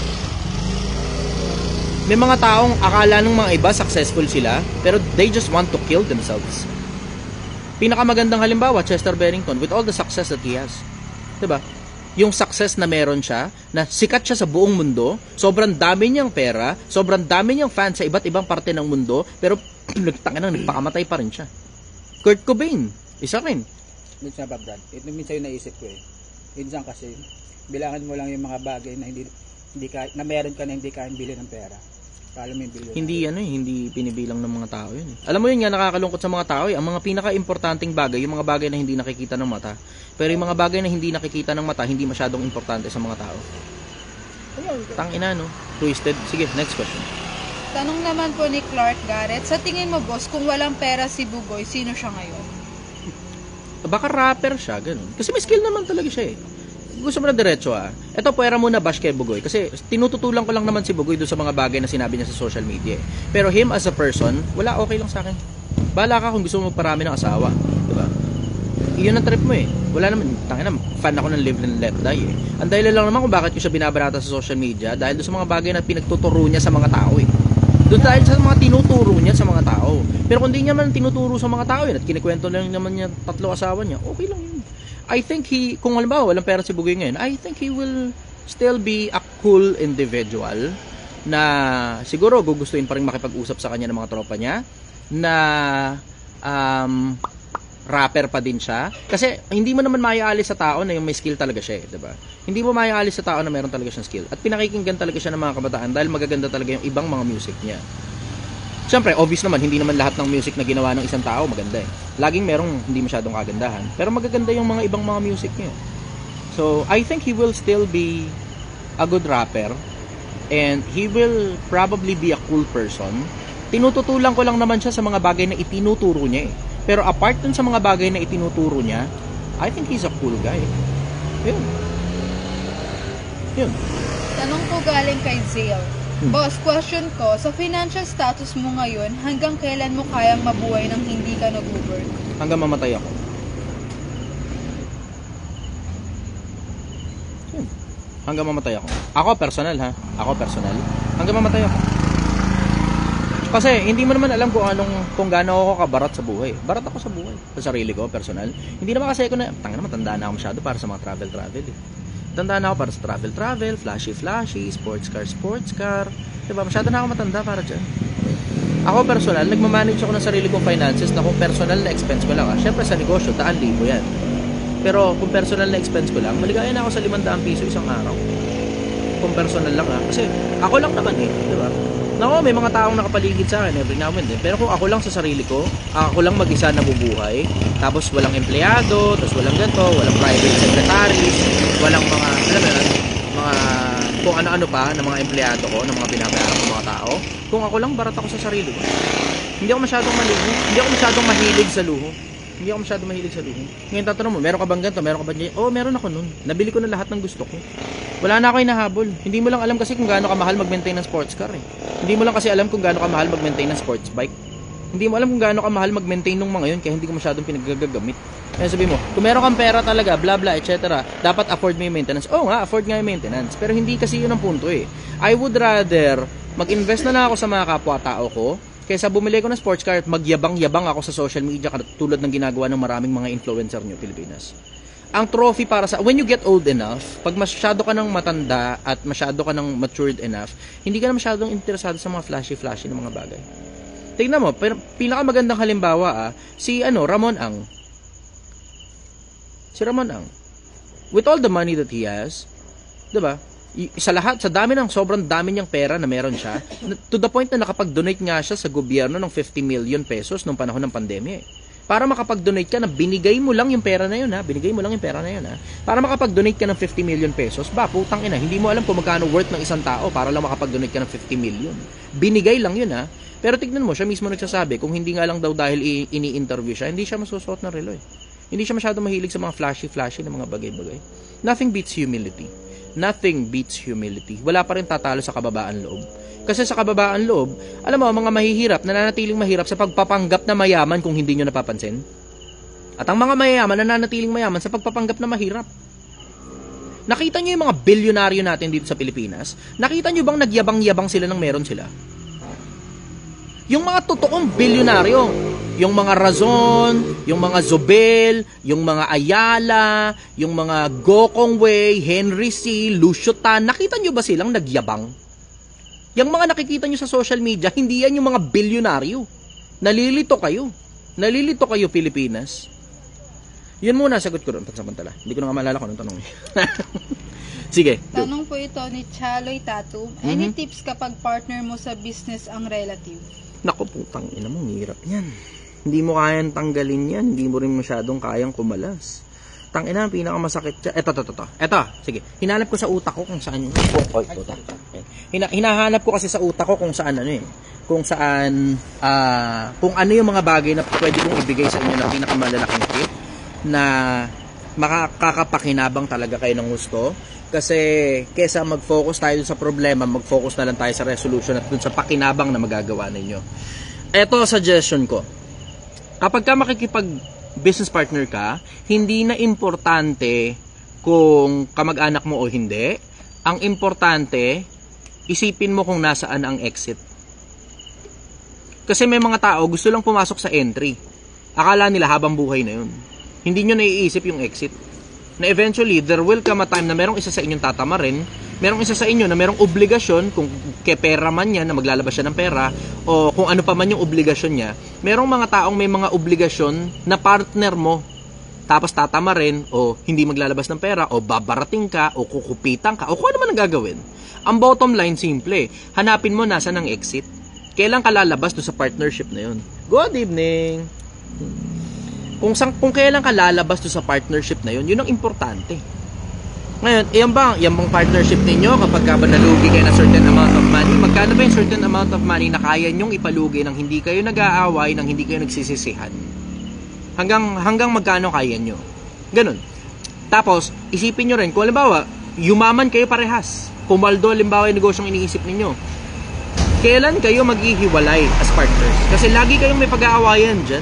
A: May mga taong akala ng mga iba successful sila pero they just want to kill themselves. Pinakamagandang halimbawa, Chester Bennington, with all the success that he has. Diba? Yung success na meron siya, na sikat siya sa buong mundo, sobrang dami niyang pera, sobrang dami niyang fans sa iba't ibang parte ng mundo, pero nagpakamatay pa rin siya. Kurt Cobain, isa rin.
F: Minsan ba, Brad? Ito minsan yung naisip ko eh. Minsan kasi, bilangan mo lang yung mga bagay na na meron ka na hindi kayang bilhin ng pera. Kala mo yung bilhin.
A: Hindi binibilang ng mga tao yun. Alam mo yun nga, nakakalungkot sa mga tao. Ang mga pinaka-importanting bagay, yung mga bagay na hindi nakikita ng mata. Pero yung mga bagay na hindi nakikita ng mata, hindi masyadong importante sa mga tao. Tangina, no? Twisted. Sige, next question.
B: Tanong naman po ni Clark Garrett, sa tingin mo boss, kung walang pera si Bugoy, sino siya ngayon?
A: Baka rapper siya, ganun. Kasi may skill naman talaga siya eh. Gusto mo na diretso Ito, pwera muna bash kay Bugoy. Kasi tinututulan ko lang naman si Bugoy doon sa mga bagay na sinabi niya sa social media. Pero him as a person, wala, okay lang sa akin. Bahala ka kung gusto mo magparami ng asawa. Diba? Iyon ang trip mo eh. Wala naman, tangina, fan ako ng Live and Let Die eh. Ang dahilan lang naman kung bakit ko siya binabarata sa social media, dahil doon sa mga bagay na pinagtuturo niya sa mga tao eh. Doon dahil sa mga tinuturo niya sa mga tao. Pero kung di niya man tinuturo sa mga tao yun at kinikwento lang naman niya 3 asawa niya, okay lang yun. I think kung halimbawa walang pera si Bugoy ngayon, I think he will still be a cool individual na siguro gugustuhin pa rin makipag-usap sa kanya ng mga tropa niya, na rapper pa din siya. Kasi hindi mo naman maiaalis sa tao na yung may skill talaga siya, diba? Hindi mo maiaalis sa tao na meron talaga siyang skill. At pinakikinggan talaga siya ng mga kabataan dahil magaganda talaga yung ibang mga music niya. Siyempre, obvious naman, hindi naman lahat ng music na ginawa ng isang tao maganda eh. Laging merong hindi masyadong kagandahan. Pero magaganda yung mga ibang mga music niya. So, I think he will still be a good rapper. And he will probably be a cool person. Tinututulan ko lang naman siya sa mga bagay na itinuturo niya eh. Pero apart dun sa mga bagay na itinuturo niya, I think he's a cool guy. Yun.
B: Tanong po galing kay Zale. Boss, question ko, sa financial status mo ngayon, hanggang kailan mo kayang mabuhay nang hindi ka nag-Uber?
A: Hanggang mamatay ako. Yun. Hanggang mamatay ako. Ako personal ha. Hanggang mamatay ako. Kasi hindi mo naman alam kung gaano ako kabarat sa buhay. Barat ako sa buhay. Sa sarili ko, personal. Hindi naman kasi ako matanda na ako masyado para sa mga travel eh. Tanda na ako para sa travel, flashy, sports car. Diba? Masyado na ako matanda para dyan. Ako personal, nagmamanage ako ng sarili kong finances na kung personal na expense ko lang. Siyempre sa negosyo, 100,000 yan. Pero kung personal na expense ko lang, maligaya na ako sa 500 piso isang araw. Kung personal lang kasi ako lang naman eh. Diba? Nako, may mga taong nakapaligid sa akin every now and then. Pero kung ako lang sa sarili ko, ako lang mag-isa nabubuhay, tapos walang empleyado, tapos walang ganito, walang private secretaries, walang mga, alam mo yun, mga, kung ano-ano pa ng mga empleyado ko, ng mga binabayaran ko mga tao, kung ako lang, barat ako sa sarili ko. Hindi ako masyadong mahilig sa luho. Ngayon tatanong mo, meron ka bang ganito, meron ka ba ganyan? Oo, meron ako nun. Nabili ko na lahat ng gusto ko. Wala na ako hinahabol. Hindi mo lang alam kasi kung gaano ka mahal mag-maintain ng sports car eh. Hindi mo lang kasi alam kung gaano ka mahal mag-maintain ng sports bike. Hindi mo alam kung gaano ka mahal mag-maintain ng mga yun kaya hindi ko masyadong pinagagamit. Kaya sabi mo, kung meron kang pera talaga, bla bla, etc., dapat afford mo yung maintenance. Oo nga, afford nga yung maintenance. Pero hindi kasi yun ang punto eh. I would rather mag-invest na lang ako sa mga kapwa-tao ko kaysa bumili ko ng sports car at magyabang-yabang ako sa social media tulad ng ginagawa ng maraming mga influencer nyo Pilipinas. Ang trophy para sa, when you get old enough, pag masyado ka ng matanda at masyado ka ng matured enough, hindi ka na masyadong interesado sa mga flashy ng mga bagay. Tingnan mo, pinakamagandang halimbawa si Ramon Ang. Si Ramon Ang. With all the money that he has, 'di ba? Sa sobrang dami niyang pera na meron siya, to the point na nakapag-donate nga siya sa gobyerno ng 50 million pesos nung panahon ng pandemya. Para makapag-donate ka na binigay mo lang yung pera na yun, binigay mo lang yung pera na yun, para makapag-donate ka ng 50 million pesos, putang ina, hindi mo alam kung magkano worth ng isang tao para lang makapag-donate ka ng 50 million. Binigay lang yun, Pero tignan mo, siya mismo nagsasabi, kung hindi nga lang daw dahil ini-interview siya, hindi siya masusuot ng relo. Hindi siya masyado mahilig sa mga flashy na mga bagay-bagay. Nothing beats humility. Nothing beats humility. Wala pa rin tatalo sa kababaan loob. Kasi sa kababaan loob, alam mo, mga mahihirap, nananatiling mahirap sa pagpapanggap na mayaman kung hindi nyo napapansin. At ang mga mayayaman, nananatiling mayaman sa pagpapanggap na mahirap. Nakita nyo yung mga bilyonaryo natin dito sa Pilipinas? Nakita nyo bang nagyabang-yabang sila ng meron sila? Yung mga totoong bilyonaryo, yung mga Razon, yung mga Zobel, yung mga Ayala, yung mga Gokong Wei, Henry C, Lucio Tan, nakita nyo ba silang nagyabang? Yung mga nakikita nyo sa social media, hindi yan yung mga bilyonaryo. Nalilito kayo, Pilipinas. Yun muna, sagot ko rin pansamantala. Hindi ko na nga maalala kung anong tanong. Sige.
B: Tanong po ito ni Chaloy Tattoo. Any tips kapag partner mo sa business ang relative?
A: Naku, putang ina mo, hirap yan. Hindi mo kayang tanggalin yan. Hindi mo rin masyadong kayang kumalas. Tangina, ang pinakamasakit siya. Eto. Sige. Hinahanap ko sa utak ko kung saan yun. Hinahanap ko kasi sa utak ko kung saan kung ano yung mga bagay na pwede kong ibigay sa inyo na pinakamalalaking tip na makakapakinabang talaga kayo ng gusto. Kasi kesa mag-focus tayo sa problema, mag-focus na lang tayo sa resolution at dun sa pakinabang na magagawa ninyo. Eto suggestion ko. Kapag ka makikipag-business partner ka, hindi na importante kung kamag-anak mo o hindi. Ang importante, isipin mo kung nasaan ang exit. Kasi may mga tao gusto lang pumasok sa entry. Akala nila habang buhay na yun. Hindi nyo naiisip yung exit. Na eventually, there will come a time na merong isa sa inyong tatamarin, merong isa sa inyo na merong obligasyon, kung kay pera man yan, na maglalabas siya ng pera, o kung ano pa man yung obligasyon niya, merong mga taong may mga obligasyon na partner mo, tapos tatamarin, o hindi maglalabas ng pera, o babarating ka, o kukupitan ka, o kung ano man ang gagawin. Ang bottom line, simple, hanapin mo nasa ng exit. Kailan ka lalabas doon sa partnership na yun? Good evening! Kung kailan ka lalabas doon sa partnership na yun, yun ang importante. Ngayon, yan bang partnership ninyo kapag ka ba nalugi kayo na certain amount of money? Magkano ba yung certain amount of money na kaya nyong ipalugi nang hindi kayo nag-aaway, nang hindi kayo nagsisisihan? Hanggang magkano kaya nyo? Ganun. Tapos, isipin nyo rin, kung halimbawa, yumaman kayo parehas. Kumaldo, halimbawa yung negosyong iniisip ninyo. Kailan kayo maghihiwalay as partners? Kasi lagi kayong may pag-aawayan dyan.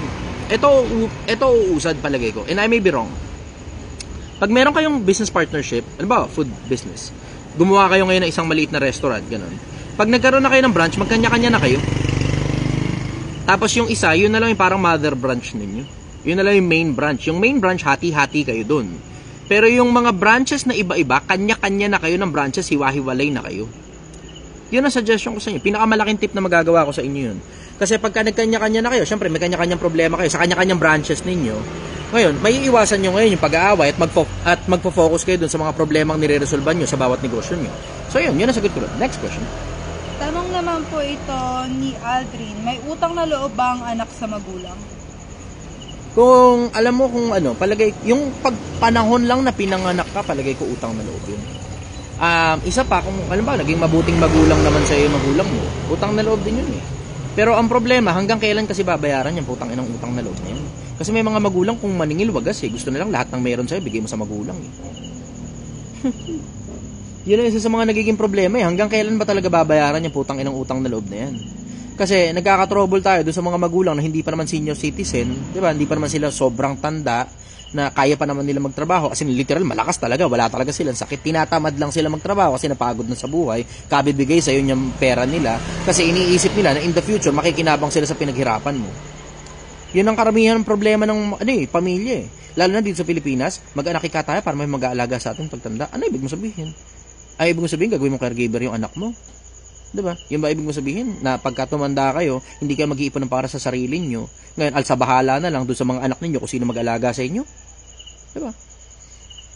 A: Ito uusad palagay ko. And I may be wrong. Pag meron kayong business partnership, ano ba, food business, gumawa kayo ngayon ng isang maliit na restaurant, ganun. Pag nagkaroon na kayo ng branch, magkanya-kanya na kayo. Tapos yung isa, yun na lang yung parang mother branch ninyo. Yun na lang yung main branch. Yung main branch, hati-hati kayo dun. Pero yung mga branches na iba-iba, kanya-kanya na kayo ng branches, hiwa-hiwalay na kayo. Yun ang suggestion ko sa inyo. Pinakamalaking tip na magagawa ko sa inyo yun. Kasi pagka nagkanya-kanya na kayo, syempre may kanya-kanyang problema kayo sa kanya-kanyang branches ninyo. Ngayon, may iiwasan nyo ngayon yung pag-aaway at magpo-focus kayo dun sa mga problemang nire-resolve nyo sa bawat negosyo nyo. So yun ang sagot ko doon. Next question.
B: Tanong naman po ito ni Aldrin, may utang na loob ba ang anak sa magulang?
A: Kung alam mo kung ano, palagay, yung pagpanahon lang na pinanganak ka, palagay ko utang na loob yun. Isa pa, kung alam ba, naging mabuting magulang naman sa iyo magulang mo, utang na loob din yun eh. Pero ang problema, hanggang kailan kasi babayaran yung putang inang utang na loob na yun? Kasi may mga magulang kung maningil wagas eh, gusto na lang lahat ng meron sa'yo, bigay mo sa magulang eh. Yun ang isa sa mga nagiging problema eh, hanggang kailan ba talaga babayaran yung putang inang utang na loob na yan? Kasi nagkaka-trouble tayo doon sa mga magulang na hindi pa naman senior citizen, di ba? Hindi pa naman sila sobrang tanda, na kaya pa naman nila magtrabaho kasi literal malakas talaga, wala talaga silang sakit, tinatamad lang sila magtrabaho kasi napagod na sa buhay, kabibigay sa iyo yung pera nila kasi iniisip nila na in the future makikinabang sila sa pinaghirapan mo. Yun ang karamihan ng problema ng pamilya eh. Lalo na dito sa Pilipinas, mag-anak ka tayo para may mag-aalaga sa atin pagtanda. Ano ibig mo sabihin? Ay ibig mo sabihin gagawin mo caregiver yung anak mo? Diba? Yung ba ibig mo sabihin na pagka tumanda kayo, hindi kayo mag-iipon ng para sa sarili nyo. Ngayon, alsabahala na lang doon sa mga anak ninyo kung sino mag-alaga sa inyo. Diba?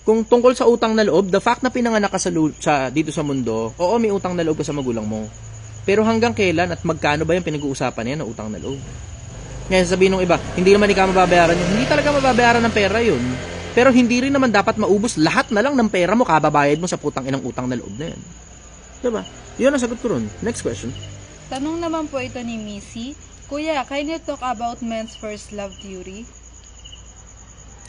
A: Kung tungkol sa utang na loob, the fact na pinanganak ka dito sa mundo, oo, may utang na loob ka sa magulang mo. Pero hanggang kailan at magkano ba yung pinag-uusapan niya na utang na loob? Ngayon, sabihin ng iba, hindi naman ikaw mababayaran yun. Hindi talaga mababayaran ng pera yun. Pero hindi rin naman dapat maubos lahat na lang ng pera mo, kababayad mo sa putang inang utang na loob na yun. Diba? Yun ang sagot ko ron. Next question.
B: Tanong naman po ito ni Missy. Kuya, can you talk about men's first love theory?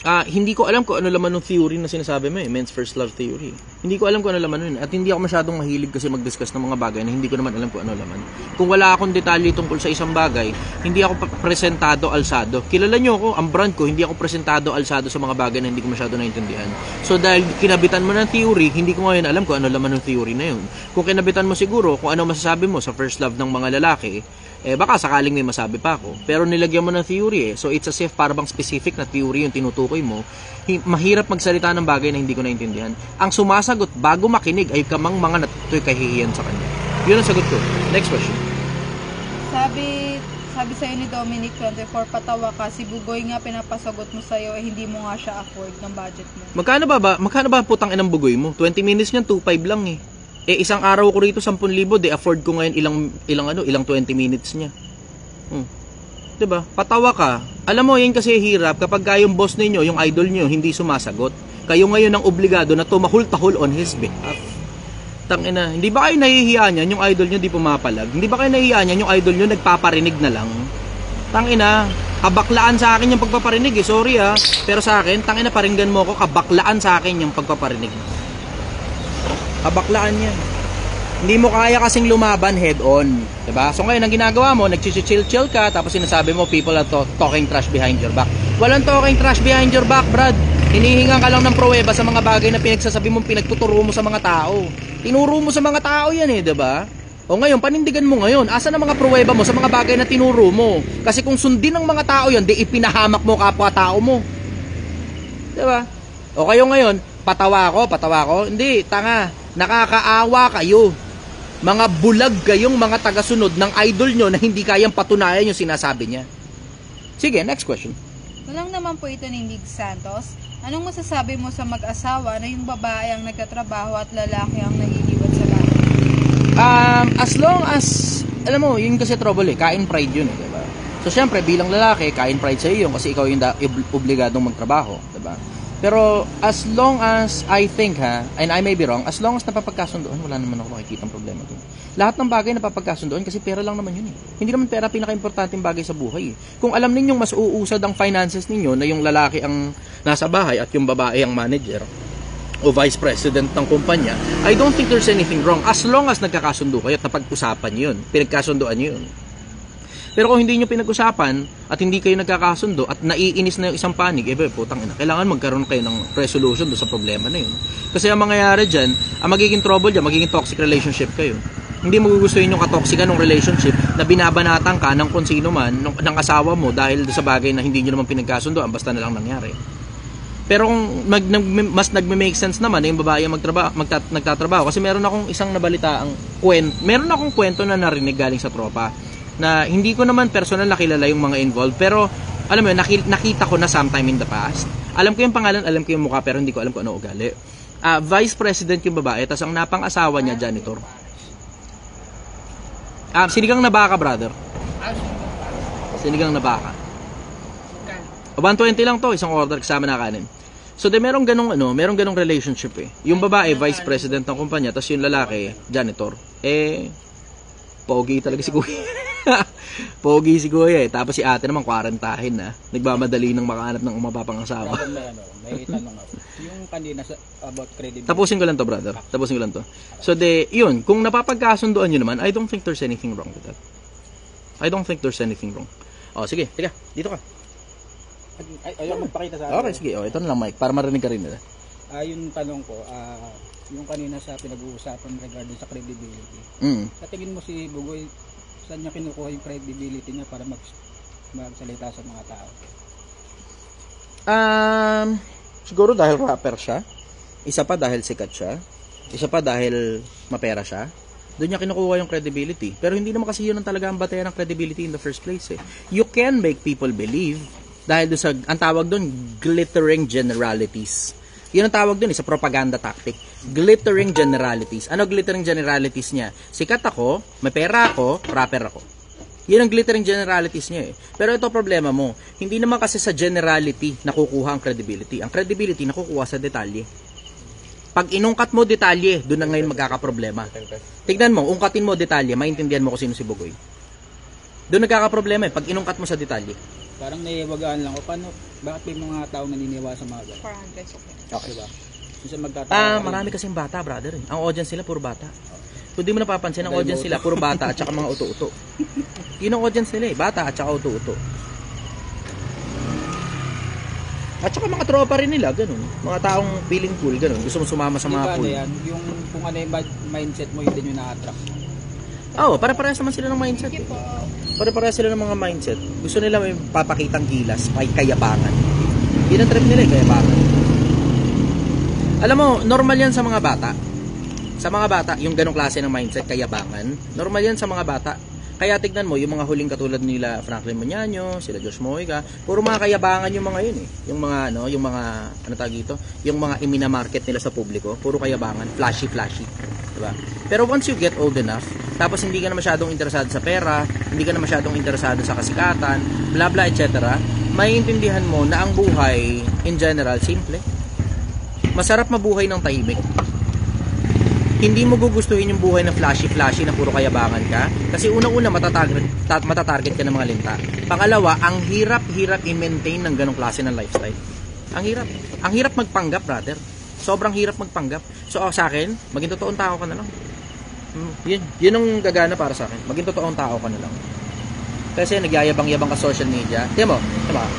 A: Hindi ko alam kung ano laman ng theory na sinasabi mo men's first love theory. Hindi ko alam kung ano laman nun. At hindi ako masyadong mahilig kasi mag-discuss ng mga bagay na hindi ko naman alam kung ano laman. Kung wala akong detalye tungkol sa isang bagay, hindi ako presentado alsado. Kilala nyo ako, ang brand ko, hindi ako presentado alsado sa mga bagay na hindi ko masyado naintindihan. So dahil kinabitan mo ng theory, hindi ko ngayon alam kung ano laman ng theory na yun. Kung kinabitan mo siguro kung ano masasabi mo sa first love ng mga lalaki, baka sakaling may masabi pa ako. Pero nilagyan mo ng theory So it's as if para bang specific na theory yung tinutukoy mo. Mahirap magsalita ng bagay na hindi ko naintindihan. Ang sumasagot bago makinig ay kamang mga natutoy kahihiyan sa kanya. Yun ang sagot ko. Next question.
B: Sabi sa'yo ni Dominic 24, patawa ka, si Bugoy nga pinapasagot mo sa'yo, hindi mo nga siya afford ng budget mo.
A: Magkano ba putang inang bugoy mo? 20 minutes niyan, 2.5 lang eh. Isang araw ko rito 10,000, afford ko ngayon ilang 20 minutes niya. 'Di ba? Patawa ka. Alam mo, yan kasi hirap kapag yung boss ninyo, yung idol niyo hindi sumasagot. Kayo ngayon ang obligado na tumahol-tahol on his behalf. Tangina, hindi ba kayo nahihiya niyan yung idol niyo di pumapalag? Hindi ba kayo nahihiya niyan yung idol niyo nagpaparinig na lang? Tangina, kabaklaan sa akin yung pagpaparinig sorry pero sa akin, tangina paringgan mo ako, kabaklaan sa akin yung pagpaparinig. Kabaklaan yan. Hindi mo kaya kasing lumaban head on, 'di ba? So ngayon ang ginagawa mo, nagchichill-chill ka tapos sinasabi mo people are talking trash behind your back. Walang talking trash behind your back, Brad. Hinihingan ka lang ng pruweba sa mga bagay na pinagsasabi mo, pinagtuturo mo sa mga tao. Tinuro mo sa mga tao 'yan 'di ba? O ngayon, panindigan mo ngayon. Asa na mga pruweba mo sa mga bagay na tinuro mo? Kasi kung sundin ng mga tao 'yon, di ipinahamak mo kapwa tao mo. 'Di ba? O kayo ngayon, patawa ko. Hindi, tanga. Nakakaawa kayo. Mga bulag kayong mga tagasunod ng idol nyo na hindi kayang patunayan yung sinasabi niya. Sige, next question.
B: Walang naman po ito ni Nig Santos. Anong masasabi mo sa mag-asawa na yung babae ang nagtatrabaho at lalaki ang naiiwan sa bahay?
A: As long as, alam mo, yun kasi trouble kain pride yun diba? So syempre, bilang lalaki, kain pride sa iyo kasi ikaw yung obligadong magtrabaho, diba? Pero as long as I think and I may be wrong, as long as napapagkasundoan, wala naman ako makikitang problema doon. Lahat ng bagay napapagkasundoan kasi pera lang naman yun Hindi naman pera pinaka-importanteng bagay sa buhay Kung alam ninyong mas uusad ang finances ninyo na yung lalaki ang nasa bahay at yung babae ang manager o vice president ng kumpanya, I don't think there's anything wrong as long as nagkakasundo kayo at napag-usapan yun, pinagkasundoan yun. Pero kung hindi nyo pinag-usapan at hindi kayo nagkakasundo at naiinis na yung isang panig, putang ina, kailangan magkaroon kayo ng resolution doon sa problema na yun. Kasi ang mangyayari dyan, ang magiging trouble dyan, magiging toxic relationship kayo. Hindi mo gugustuhin yung katoksikan ng relationship na binabanatan ka ng kung sino man, ng asawa mo dahil sa bagay na hindi nyo naman pinagkasundoan, basta na lang nangyari. Pero kung mas nagme-make sense naman na yung babae nagtatrabaho, kasi meron akong isang nabalitaan meron akong kwento na narinig galing sa tropa na hindi ko naman personal nakilala yung mga involved, pero alam mo yun, nakita ko na sometime in the past. Alam ko yung pangalan, alam ko yung mukha, pero hindi ko alam kung ano ugali. Vice president yung babae, tas ang napang-asawa niya janitor. Sinigang na baka, brother. Sinigang na baka. 120 lang to, isang order kasama na kanin. So merong ganong relationship Yung babae vice president ng kumpanya, tas yung lalaki janitor. Pogi talaga si kuya. Pogi si kuya Tapos si ate naman kwarantahin na. Nagmamadali ng makahanap ng umapapang asawa.
F: May tanong ako. Yung kanina about credibility.
A: Tapusin ko lang to, brother. So yun, kung napapagkasunduan nyo naman, I don't think there's anything wrong with that. Sige, tiga, dito ka.
F: Ayaw magpakita sa akin.
A: Okay, sige. Ito na lang, Mike, para marinig ka rin nila.
F: Yung tanong ko, yung kanina sa pinag-uusapan regarding sa credibility. Sa tingin mo si Bugoy, saan niya kinukuha yung credibility niya para magsalita sa mga tao?
A: Siguro dahil rapper siya. Isa pa dahil sikat siya. Isa pa dahil mapera siya. Doon niya kinukuha yung credibility. Pero hindi naman kasi yun ang talaga ang batayan ng credibility in the first place eh. You can make people believe dahil doon sa, ang tawag doon, glittering generalities. Yun ang tawag doon sa propaganda tactic. Glittering generalities. Ano glittering generalities niya? Sikat ako, may pera ako, rapper ako. Yun ang glittering generalities niya eh. Pero ito problema mo, hindi naman kasi sa generality nakukuha ang credibility. Ang credibility nakukuha sa detalye. Pag inungkat mo detalye, doon na ngayon magkakaproblema. Tignan mo, ungkatin mo detalye, maintindihan mo kung sino si Bugoy. Doon nagkakaproblema eh, pag inungkat mo sa detalye.
F: Parang naiwagaan lang ko, bakit may mga tao naniniwala sa mga ganun?
B: 400 okay.
F: Okay ba? Minsan magtatawa.
A: Marami kasing bata, brother. Ang audience nila, puro bata. Kung di mo napapansin, ang audience nila, puro bata at saka mga uto-uto. Yun ang audience nila eh, bata at saka uto-uto. At saka mga tropa rin nila, ganun. Mga taong feeling cool, ganun. Gusto mo sumama sa mga cool.
F: Yan? Yung kung ano yung mindset mo, yun din yung na-attract mo.
A: Oo, pare-parehas naman sila ng mindset.
B: Thank you po.
A: Pare-parehas sila ng mga mindset. Gusto nila may papakitang gilas, may kayabangan. Yun ang trip nila eh, kayabangan. Alam mo, normal yan sa mga bata. Sa mga bata, yung ganong klase ng mindset, kayabangan. Normal yan sa mga bata. Kaya tignan mo, yung mga huling katulad nila Franklin Muñaño, sila Josh Mojica, puro mga kayabangan yung mga yun eh. Yung mga, ano tawag dito? Yung mga iminamarket nila sa publiko, puro kayabangan, flashy. Diba? Pero once you get old enough, tapos hindi ka na masyadong interesado sa pera, hindi ka na masyadong interesado sa kasikatan, bla bla, etc., maiintindihan mo na ang buhay, in general, simple. Masarap mabuhay ng tahimik. Hindi mo gugustuhin yung buhay na flashy na puro kayabangan ka. Kasi unang-una matatarget ka ng mga linta. Pangalawa, ang hirap i-maintain ng ganong klase ng lifestyle. Ang hirap magpanggap, brother. Sobrang hirap magpanggap. So sa akin, maging totoong tao ka na lang. Yun ang gagana para sa akin. Maging totoong tao ka na lang. Kasi nagyayabang-yabang ka social media. Tingnan mo,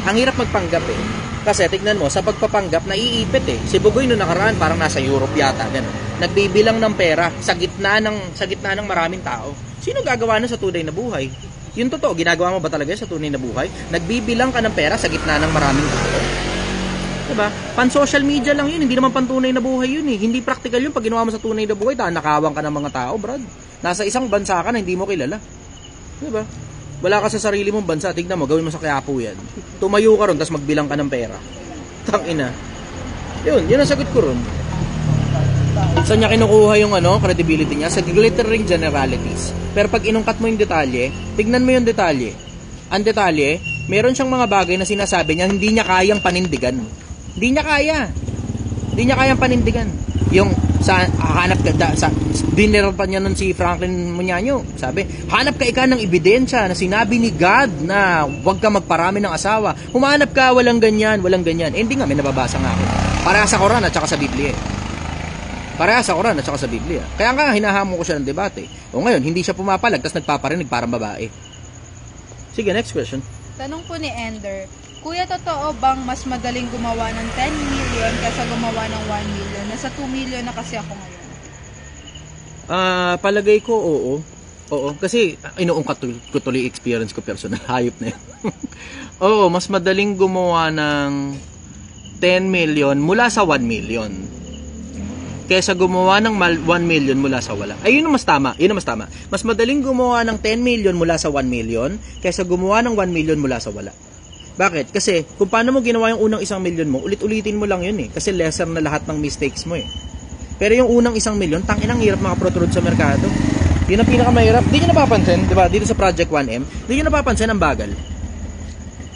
A: ang hirap magpanggap eh. Kasi tignan mo, sa pagpapanggap, naiipit eh. Si Bugoy noong nakaraan, parang nasa Europe yata. Ganun. Nagbibilang ng pera sa gitna ng maraming tao. Sino gagawa nun sa tunay na buhay? Yung totoo, ginagawa mo ba talaga sa tunay na buhay? Nagbibilang ka ng pera sa gitna ng maraming tao. Diba? Pan-social media lang yun. Hindi naman pantunay na buhay yun eh. Hindi practical yun pag ginawa mo sa tunay na buhay. Nakawang ka ng mga tao, brad. Nasa isang bansa ka na hindi mo kilala. Diba? Wala ka sa sarili mong bansa. Tignan mo, gawin mo sa Quiapo yan. Tumayo ka ron, tapos magbilang ka ng pera. Tangina. Yun ang sagot ko ron. Saan niya kinukuha yung credibility niya? Sa glittering generalities. Pero pag inungkat mo yung detalye, tignan mo yung detalye. Ang detalye, meron siyang mga bagay na sinasabi niya hindi niya kayang panindigan. Hindi niya kayang panindigan. Yung hanap ka sa dinner pa niya nun si Franklin Muñaño. Sabi, hanap ka ng ebidensya na sinabi ni God na huwag ka magparami ng asawa. Humanap ka, walang ganyan. Hindi nga, may nababasa nga ako. Para sa Quran at saka sa Biblia. Kaya nga, hinahamon ko siya ng debate. O ngayon, hindi siya pumapalag, tapos nagpaparinig parang babae. Sige, next question.
B: Tanong po ni Ender, Kuya, totoo bang mas madaling gumawa ng 10 million kaysa gumawa ng 1 million? Nasa 2 million na kasi ako ngayon.
A: Palagay ko, oo. Kasi inuungkat ko tuloy experience ko personal. Hayop na yun. Oo, mas madaling gumawa ng 10 million mula sa 1 million. Kaysa gumawa ng 1 million mula sa wala. Ay, yun ang mas tama. Mas madaling gumawa ng 10 million mula sa 1 million kaysa gumawa ng 1 million mula sa wala. Bakit? Kasi kung paano mo ginawa yung unang 1 million mo, ulit-ulitin mo lang yun eh. Kasi lesser na lahat ng mistakes mo eh. Pero yung unang 1 million, tanginang hirap makaprotrud sa merkado. Yun ang pinakamahirap. Di nyo napapansin, di ba? Dito sa Project 1M, di nyo napapansin ang bagal.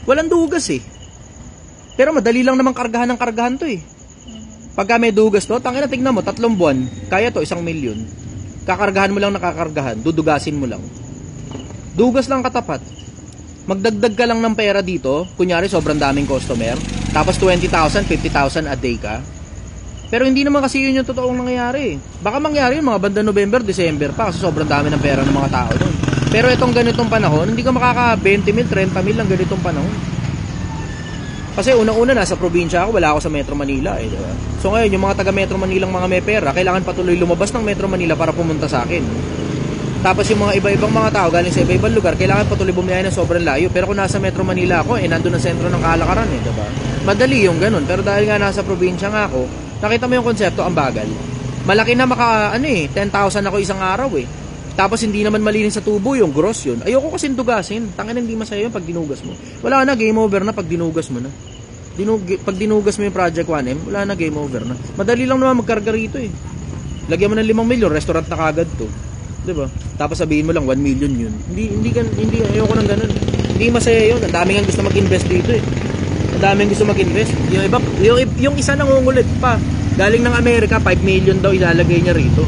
A: Walang dugas eh. Pero madali lang naman kargahan to eh. Pagka may dugas to, tangina tignan mo, 3 buwan, kaya to 1 million. Kakargahan mo lang nakakargahan, dudugasin mo lang. Dugas lang katapat. Magdagdag ka lang ng pera dito, kunyari sobrang daming customer, tapos 20,000, 50,000 a day ka. Pero hindi naman kasi yun yung totoong nangyayari. Baka mangyari yun mga banda November, December pa kasi sobrang dami ng pera ng mga tao doon. Pero itong ganitong panahon, hindi ka makaka 20 mil, 30 mil lang ganitong panahon. Kasi unang-una nasa probinsya ako, wala ako sa Metro Manila eh, diba? So ngayon, yung mga taga Metro Manila mga may pera, kailangan patuloy lumabas ng Metro Manila para pumunta sa akin. Tapos yung mga iba-ibang mga tao galing sa iba-ibang lugar, kailangan patuloy bumiyahe ng sobrang layo. Pero kung nasa Metro Manila ako, nandun ang sentro ng kalakaran eh, diba? Madali yung ganun. Pero dahil nga nasa probinsya nga ako, nakita mo yung konsepto, ang bagal. Malaki na 10,000 ako isang araw eh. Tapos hindi naman malinis sa tubo yung gross yun. Ayoko kasi dugasin. Tangin hindi masaya yun pag dinugas mo. Wala na, game over na pag dinugas mo na. Pag dinugas mo yung Project 1M, wala na, game over na. Madali lang naman magkarga rito eh. Lagyan mo ng 5 milyon, restaurant na kagad to. 'Di ba? Tapos sabihin mo lang 1 million yun. Hindi ayoko nang ganun. Hindi masaya yun. Ang daming gusto mag-invest dito eh. Ang daming gusto mag-invest. Yung iba, yung isa nangungulit pa. Galing ng Amerika, 5 million daw ilalagay niya rito.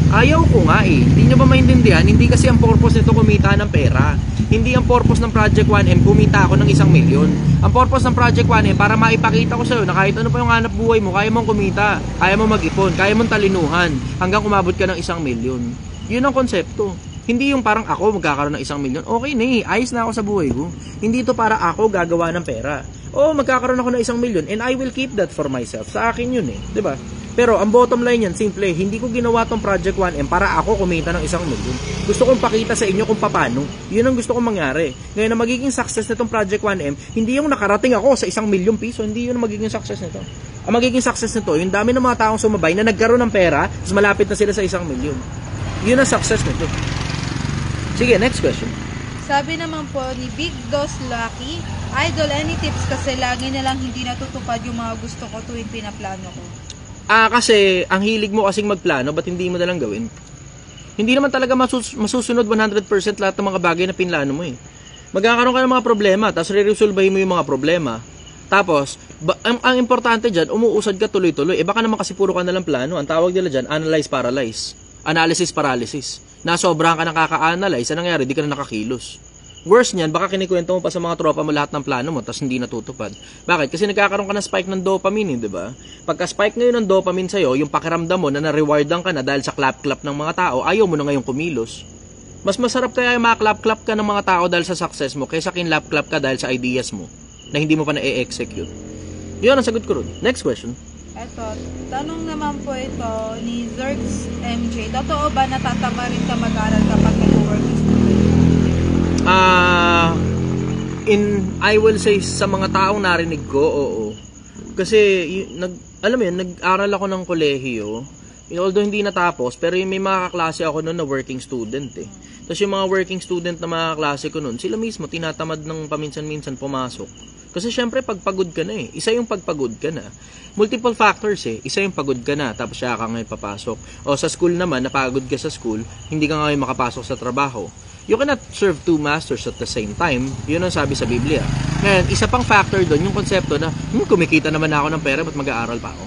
A: Ayaw ko nga eh. Hindi nyo ba maintindihan? Hindi kasi ang purpose nito kumita ng pera. Hindi ang purpose ng Project 1M kumita ako ng 1 million. Ang purpose ng Project 1M para maipakita ko sa'yo na kahit ano pa yung hanap buhay mo, kaya mong kumita, kaya mong mag-ipon, kaya mong talinuhan hanggang umabot ka ng 1 million. Yun ang konsepto. Hindi yung parang ako magkakaroon ng 1 million. Okay na eh, ayos na ako sa buhay ko. Hindi ito para ako gagawa ng pera. Oo, magkakaroon ako ng 1 million and I will keep that for myself. Sa akin yun eh, 'di ba? Pero ang bottom line yan, simple, hindi ko ginawa tong Project 1M para ako kumita ng 1 million. Gusto kong pakita sa inyo kung paano. Yun ang gusto kong mangyari. Ngayon na magiging success nitong Project 1M, hindi yung nakarating ako sa 1 million piso, hindi yun ang magiging success nito. Ang magiging success nito, yung dami ng mga taong sumabay na nagkaroon ng pera, tapos malapit na sila sa 1 million. Yun ang success nito. Sige, next question.
B: Sabi naman po ni Big Dos Lucky, Idol, any tips kasi lagi na lang hindi natutupad yung mga gusto ko tuwing pinaplano ko.
A: Kasi ang hilig mo kasing magplano, ba't hindi mo nalang gawin? Hindi naman talaga masusunod 100% lahat ng mga bagay na pinlano mo eh. Magkakaroon ka ng mga problema, tapos re-resolvehin mo yung mga problema. Tapos, ang importante dyan, umuusad ka tuloy-tuloy. Baka naman kasi puro ka nalang plano. Ang tawag nila dyan, analysis paralysis. Nasobrahan ka ng kaka-analyze, anong nangyari? Di ka na nakakilos. Worse niyan, baka kinikwento mo pa sa mga tropa mo lahat ng plano mo tapos hindi natutupad. Bakit? Kasi nagkakaroon ka ng spike ng dopamine, di ba? Pagka-spike ngayon ng dopamine sa'yo, yung pakiramdam mo na na-rewardan ka na dahil sa clap-clap ng mga tao, ayaw mo na ngayong kumilos. Mas masarap kaya yung clap-clap ka ng mga tao dahil sa success mo kaysa kinlap-clap ka dahil sa ideas mo na hindi mo pa na-execute. Yun ang sagot ko ron. Next question.
B: Eto, tanong naman po ito ni Zergs MJ. Totoo ba natatama rin ka mag-aral kapag nag-working student?
A: I will say sa mga taong narinig ko, oo. Kasi alam mo yun, nag-aral ako ng kolehiyo. Although hindi natapos, pero may mga kaklase ako noon na working student eh. Tapos yung mga working student na mga kaklase ko noon, sila mismo tinatamad ng paminsan-minsan pumasok. Kasi syempre pagpagod ka na eh. Isa yung pagpagod ka na. Multiple factors eh. Isa yung pagod ka na, tapos siya ka ngayon papasok. O sa school naman, napagod ka sa school, hindi ka ngayon makapasok sa trabaho. You cannot serve 2 masters at the same time. Yun ang sabi sa Biblia. Ngayon, isa pang factor doon, yung konsepto na, kumikita naman ako ng pera, ba't mag-aaral pa ako?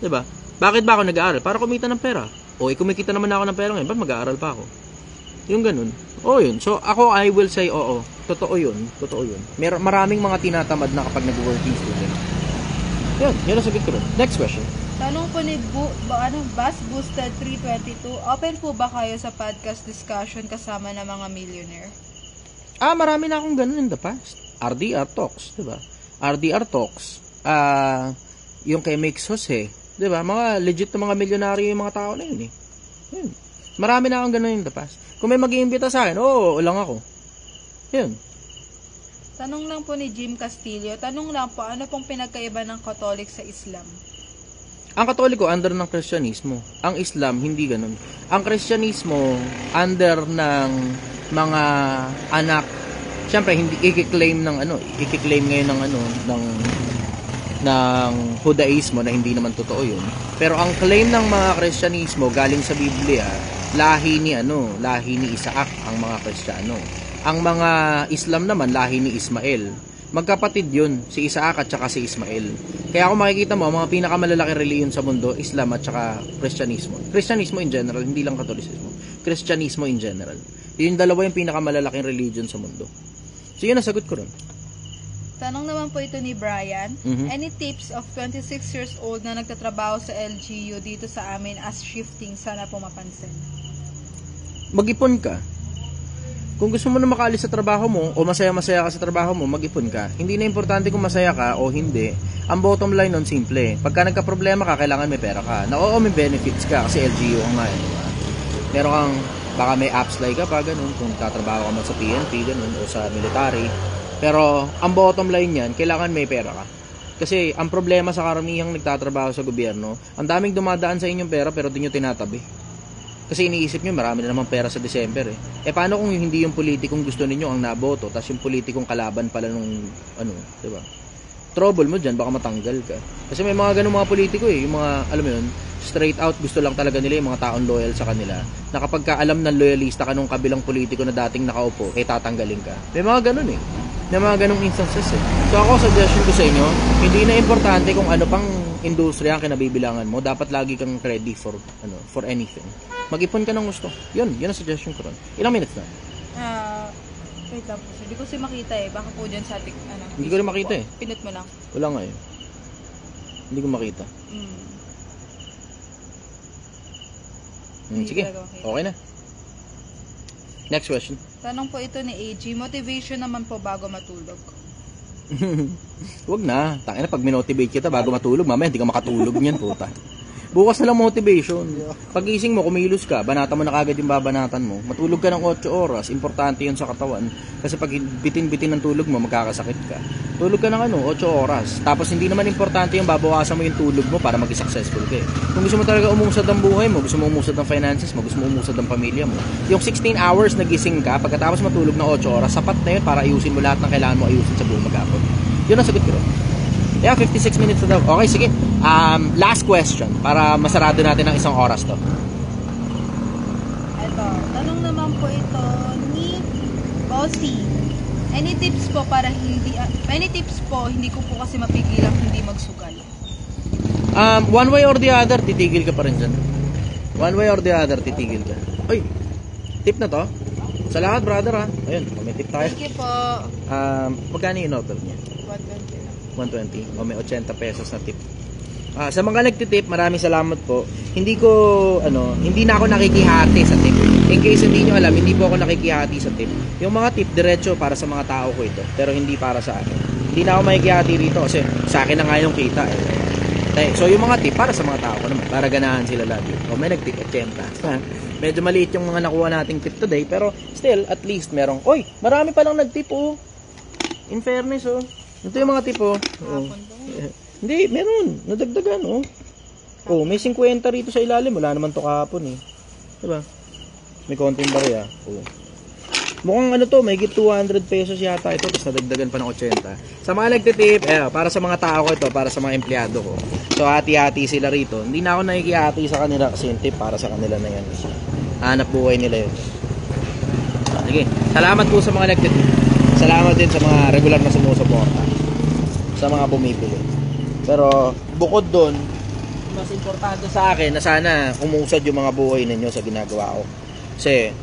A: Diba? Bakit ba ako nag-aaral? Para kumita ng pera. O, kumikita naman ako ng pera ngayon, ba't mag-aaral pa ako? Yung ganun. O, yun. So, ako, I will say, oo. Totoo yun. Maraming mga tinatamad na kapag nag-working student. Yun ang sagot ko rin. Next question.
B: Tanong po ni Bass Boosted 322, open po ba kayo sa podcast discussion kasama ng mga millionaire?
A: Marami na akong ganun in the past. RDR Talks, diba? RDR Talks. Yung kay Mix Jose, diba? Mga legit na mga milyonaryo yung mga tao na yun eh. Yun. Marami na akong ganun in the past. Kung may mag-iimbita sa akin, oo, lang ako. Yun.
B: Tanong lang po ni Jim Castillo, tanong lang po, ano pong pinagkaiba ng Catholic sa Islam?
A: Ang Katoliko, under ng Kristyanismo. Ang Islam, hindi ganun. Ang Kristyanismo, under ng mga anak. Siyempre, hindi i-claim ngayon ng Judaismo na hindi naman totoo yun. Pero ang claim ng mga Kristyanismo galing sa Biblia, lahi ni Isaac ang mga Kristiyano. Ang mga Islam naman, lahi ni Ismael. Magkapatid yun, si Isaac at saka si Ismael. Kaya kung makikita mo, ang mga pinakamalalaking reliyon sa mundo, Islam at saka Kristyanismo. Kristyanismo in general, hindi lang Katolisismo. Kristyanismo in general. Yung dalawa yung pinakamalalaking religion sa mundo. So yun ang sagot ko rin.
B: Tanong naman po ito ni Brian. Any tips of 26 years old na nagtatrabaho sa LGU dito sa amin as shifting, sana po mapansin?
A: Mag-ipon ka. Kung gusto mo na makaalis sa trabaho mo o masaya-masaya ka sa trabaho mo, mag-ipon ka. Hindi na importante kung masaya ka o hindi. Ang bottom line nun, simple. Pagka nagka-problema ka, kailangan may pera ka. Na oo, may benefits ka kasi LGU ka nga. Meron kang, baka may apps like ka pa, ganun. Kung tatrabaho ka man sa PNP, ganun, o sa military. Pero, ang bottom line yan, kailangan may pera ka. Kasi, ang problema sa karamihang nagtatrabaho sa gobyerno, ang daming dumadaan sa inyong pera pero di nyo tinatabi. Kasi iniisip nyo, marami na naman pera sa December eh. Eh paano kung hindi yung politikong gusto ninyo ang naboto, tapos yung politikong kalaban pala nung, di ba? Trouble mo dyan, baka matanggal ka. Kasi may mga ganung mga politiko eh, yung mga, alam mo yun, straight out, gusto lang talaga nila yung mga taong loyal sa kanila. Na kapag ka alam ng loyalista ka nung kabilang politiko na dating nakaupo, eh tatanggalin ka. May mga ganun eh. May mga ganung instances eh. So ako, suggestion ko sa inyo, hindi na importante kung ano pang industriya ang kinabibilangan mo, dapat lagi kang ready for anything. Mag-ipon ka ng gusto. Yun ang suggestion ko ron. Ilang minutes na?
B: Wait lang po, sir. Hindi ko si makita eh. Baka po dyan sa ating,
A: Hindi ko rin makita eh.
B: Pinut mo lang.
A: Wala nga eh. Hindi ko makita. Sige, okay na. Next question.
B: Tanong po ito ni AG, motivation naman po bago matulog.
A: Huwag na. Tangina, pag minotivate kita bago matulog, mamaya hindi ka makatulog niyan, puta. Bukas na lang motivation. Pagising mo, kumilos ka, banata mo na kagad yung babanatan mo. Matulog ka ng 8 oras. Importante yun sa katawan. Kasi pag bitin-bitin ng tulog mo, magkakasakit ka. Tulog ka ng 8 oras. Tapos hindi naman importante yung babawasan mo yung tulog mo para maging successful ka eh. Kung gusto mo talaga umusad ang buhay mo, gusto mo umusad ang finances mo, gusto mo umusad ang pamilya mo, yung 16 hours na gising ka, pagkatapos matulog ng 8 oras, sapat na yun para ayusin mo lahat ng kailangan mo ayusin sa buong maghapon. Yun ang sagot ko. Yeah, 56 minutes na daw. Okay, sige. Last question para masarado natin ng 1 oras to.
B: Ito, tanong naman po ito ni Bossy. Any tips po hindi ko po kasi mapigilang hindi magsugal.
A: One way or the other, titigil ka pa rin dyan. One way or the other, titigil ka. Uy, tip na to. Sa lahat, brother ha. Ayun, may tip tayo.
B: Thank you po.
A: Magkano yung in-order niya? 120. O may 80 pesos na tip. Sa mga nagtitip, maraming salamat po. Hindi na ako nakikihati sa tip. In case hindi nyo alam, hindi po ako nakikihati sa tip. Yung mga tip, diretso para sa mga tao ko ito. Pero hindi para sa akin. Hindi na ako makikihati rito kasi sa akin na nga yung kita eh. So yung mga tip, para sa mga tao ko naman. Para ganahan sila lagi. O may nagtip 80. Medyo maliit yung mga nakuha nating tip today. Pero still, at least merong, oy, marami palang nagtip oh. In fairness oh. Ito yung mga tipo. Oh. Hindi, meron. Nadagdagan, oh. Oh, may 50 rito sa ilalim. Wala naman to kahapon, eh. Diba? May konting barya. Oh. Mukhang may 200 pesos yata ito. Tapos nadagdagan pa ng 80. Sa mga nagtitip, para sa mga tao ko ito, para sa mga empleyado ko. So, hati-hati sila rito. Hindi na ako nakikihati sa kanila kasi yung tip para sa kanila na yan. Hanap buhay nila yun. Sige, salamat po sa mga nagtitip. Salamat din sa mga regular na sumusuporta, sa mga bumibili. Pero bukod doon, mas importante sa akin na sana umusad yung mga buhay ninyo sa ginagawa ko. Kasi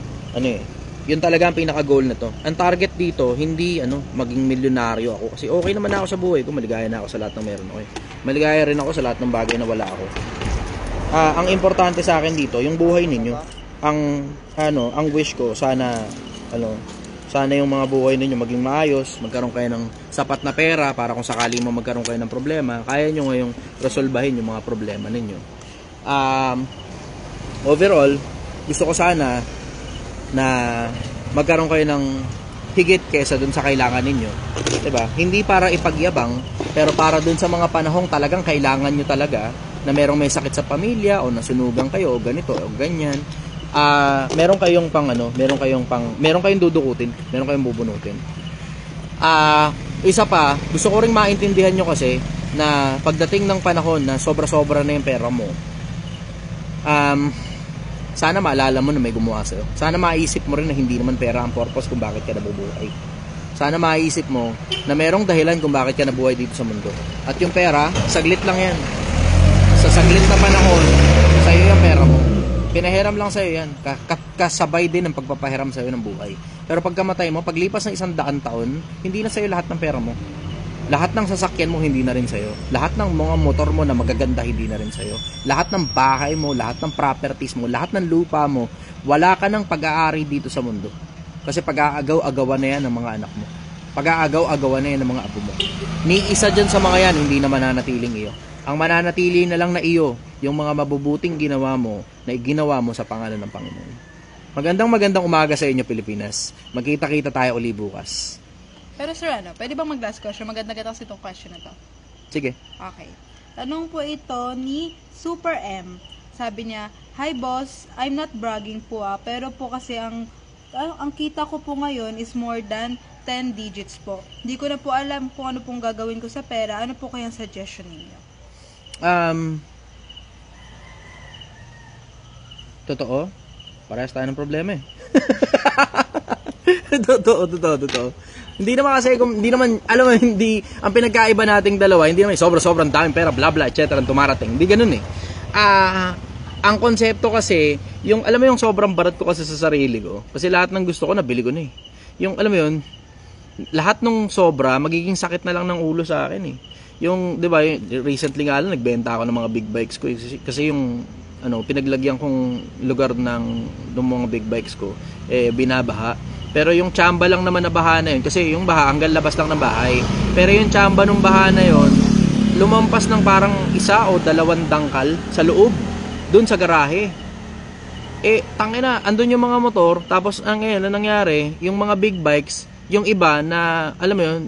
A: yun talaga ang pinaka-goal na to. Ang target dito, hindi maging milyonaryo ako. Kasi okay naman ako sa buhay ko, maligaya na ako sa lahat ng meron ako. Maligaya rin ako sa lahat ng bagay na wala ako. Ang importante sa akin dito, yung buhay ninyo. Ang wish ko, sana yung mga buhay ninyo maging maayos, magkaroon kayo ng sapat na pera para kung sakali mo magkaroon kayo ng problema, kaya nyo ngayong resolbahin yung mga problema ninyo. Overall, gusto ko sana na magkaroon kayo ng higit kesa dun sa kailangan ninyo. Diba? Hindi para ipagyabang, pero para dun sa mga panahong talagang kailangan nyo talaga, na merong may sakit sa pamilya, o nasunugan kayo, o ganito, o ganyan. Meron kayong meron kayong dudukutin, meron kayong bubunutin. Isa pa, gusto ko ring maintindihan nyo kasi na pagdating ng panahon na sobra-sobra na yung pera mo, sana maalala mo na may gumawa sa'yo. Sana maisip mo rin na hindi naman pera ang purpose kung bakit ka nabubuhay. Sana maisip mo na merong dahilan kung bakit ka nabuhay dito sa mundo. At yung pera, saglit lang yan. Sa saglit na panahon, sa'yo yung pera mo. Pinahiram lang sa'yo yan. Kasabay din ang pagpapahiram sa'yo ng buhay. Pero pagkamatay mo, paglipas ng 100 taon, hindi na sa'yo lahat ng pera mo. Lahat ng sasakyan mo, hindi na rin sa'yo. Lahat ng mga motor mo na magaganda, hindi na rin sa'yo. Lahat ng bahay mo, lahat ng properties mo, lahat ng lupa mo, wala ka ng pag-aari dito sa mundo. Kasi pag-aagaw-agawan na yan ng mga anak mo. Pag-aagaw-agawan na yan ng mga apo mo. Ni isa dyan sa mga yan, hindi na mananatiling iyo. Ang mananatili na lang na iyo, yung mga mabubuting ginawa mo, na iginawa mo sa pangalan ng Panginoon. Magandang umaga sa inyo, Pilipinas. Magkita-kita tayo uli bukas.
B: Pero sir, pwede bang mag-last question? Maganda kasi itong question na to.
A: Sige.
B: Okay. Tanong po ito ni Super M. Sabi niya, "Hi boss, I'm not bragging po pero po kasi ang kita ko po ngayon is more than 10 digits po. Hindi ko na po alam kung ano pong gagawin ko sa pera. Ano po kayang suggestion ninyo?"
A: Totoo? Parehas tayo ng problema eh. Totoo. Hindi naman kasi, hindi naman, alam mo, hindi, ang pinagkaiba nating dalawa, hindi naman sobrang daming pera, bla bla, etc. tumarating. Hindi ganun eh. Ang konsepto kasi, yung, alam mo yung sobrang barat ko kasi sa sarili ko, kasi lahat ng gusto ko, nabili ko na eh. Yung, alam mo yun, lahat ng sobra, magiging sakit na lang ng ulo sa akin eh. Yung, di ba, recently nga lang, nagbenta ako ng mga big bikes ko, kasi yung, pinaglagyan kong lugar ng mga big bikes ko, binabaha. Pero yung tsamba lang naman na baha na yun, kasi yung baha, hanggang labas lang ng bahay. Pero yung tsamba ng baha na yun, lumampas ng parang 1 o 2 dangkal sa loob, dun sa garahe. Tangina, andun yung mga motor, tapos ngayon, ano nangyari, yung mga big bikes, yung iba na, alam mo yun,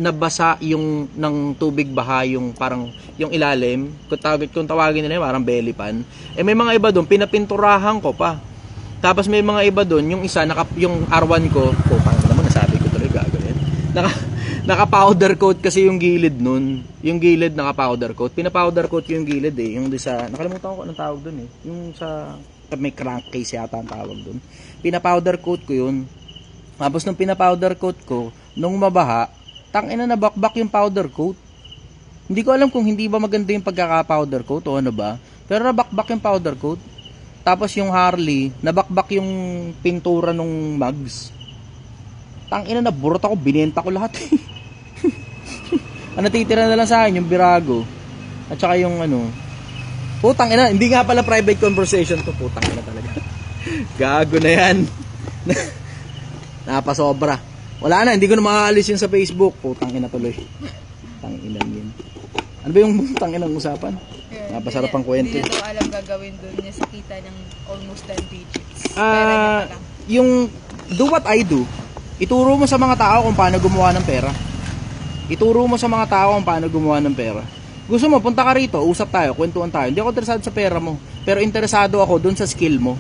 A: nabasa yung ng tubig baha, yung parang, yung ilalim, kung tawagin nila, parang belly pan. May mga iba doon, pinapinturahan ko pa. Tapos may mga iba doon, yung isa, yung R1 ko, pang naman, nasabi ko tuloy, gagawin. Naka-powder coat kasi yung gilid nun. Yung gilid naka-powder coat. Pina-powder coat ko yung gilid eh. Yung sa, nakalimutan ko anong tawag doon eh. Yung sa, may crankcase yata ang tawag doon. Pina-powder coat ko yun. Tapos nung pina-powder coat ko, nung mabaha, tangina na bakbak yung powder coat. Hindi ko alam kung hindi ba maganda yung pagkaka-powder coat o ano ba. Pero nabakbak yung powder coat. Tapos yung Harley, nabakbak yung pintura nung mugs. Tangina na, burot ako, binenta ko lahat. Ang natitira na lang sa akin, yung Virago. At saka yung putang ina, hindi nga pala private conversation to. Putang ina talaga. Gago na yan. Napasobra. Wala na, hindi ko na makaalis yun sa Facebook. Putang ina tuloy. Tang ina yun. Ano ba yung tang inang usapan? Napasarap ang kwento.
B: Hindi na ito alam gagawin doon niya sa kita ng almost 10 digits.
A: Yung do what I do. Ituro mo sa mga tao kung paano gumawa ng pera. Ituro mo sa mga tao kung paano gumawa ng pera. Gusto mo, punta ka rito, usap tayo, kwentuhan tayo. Hindi ako interesado sa pera mo, pero interesado ako dun sa skill mo.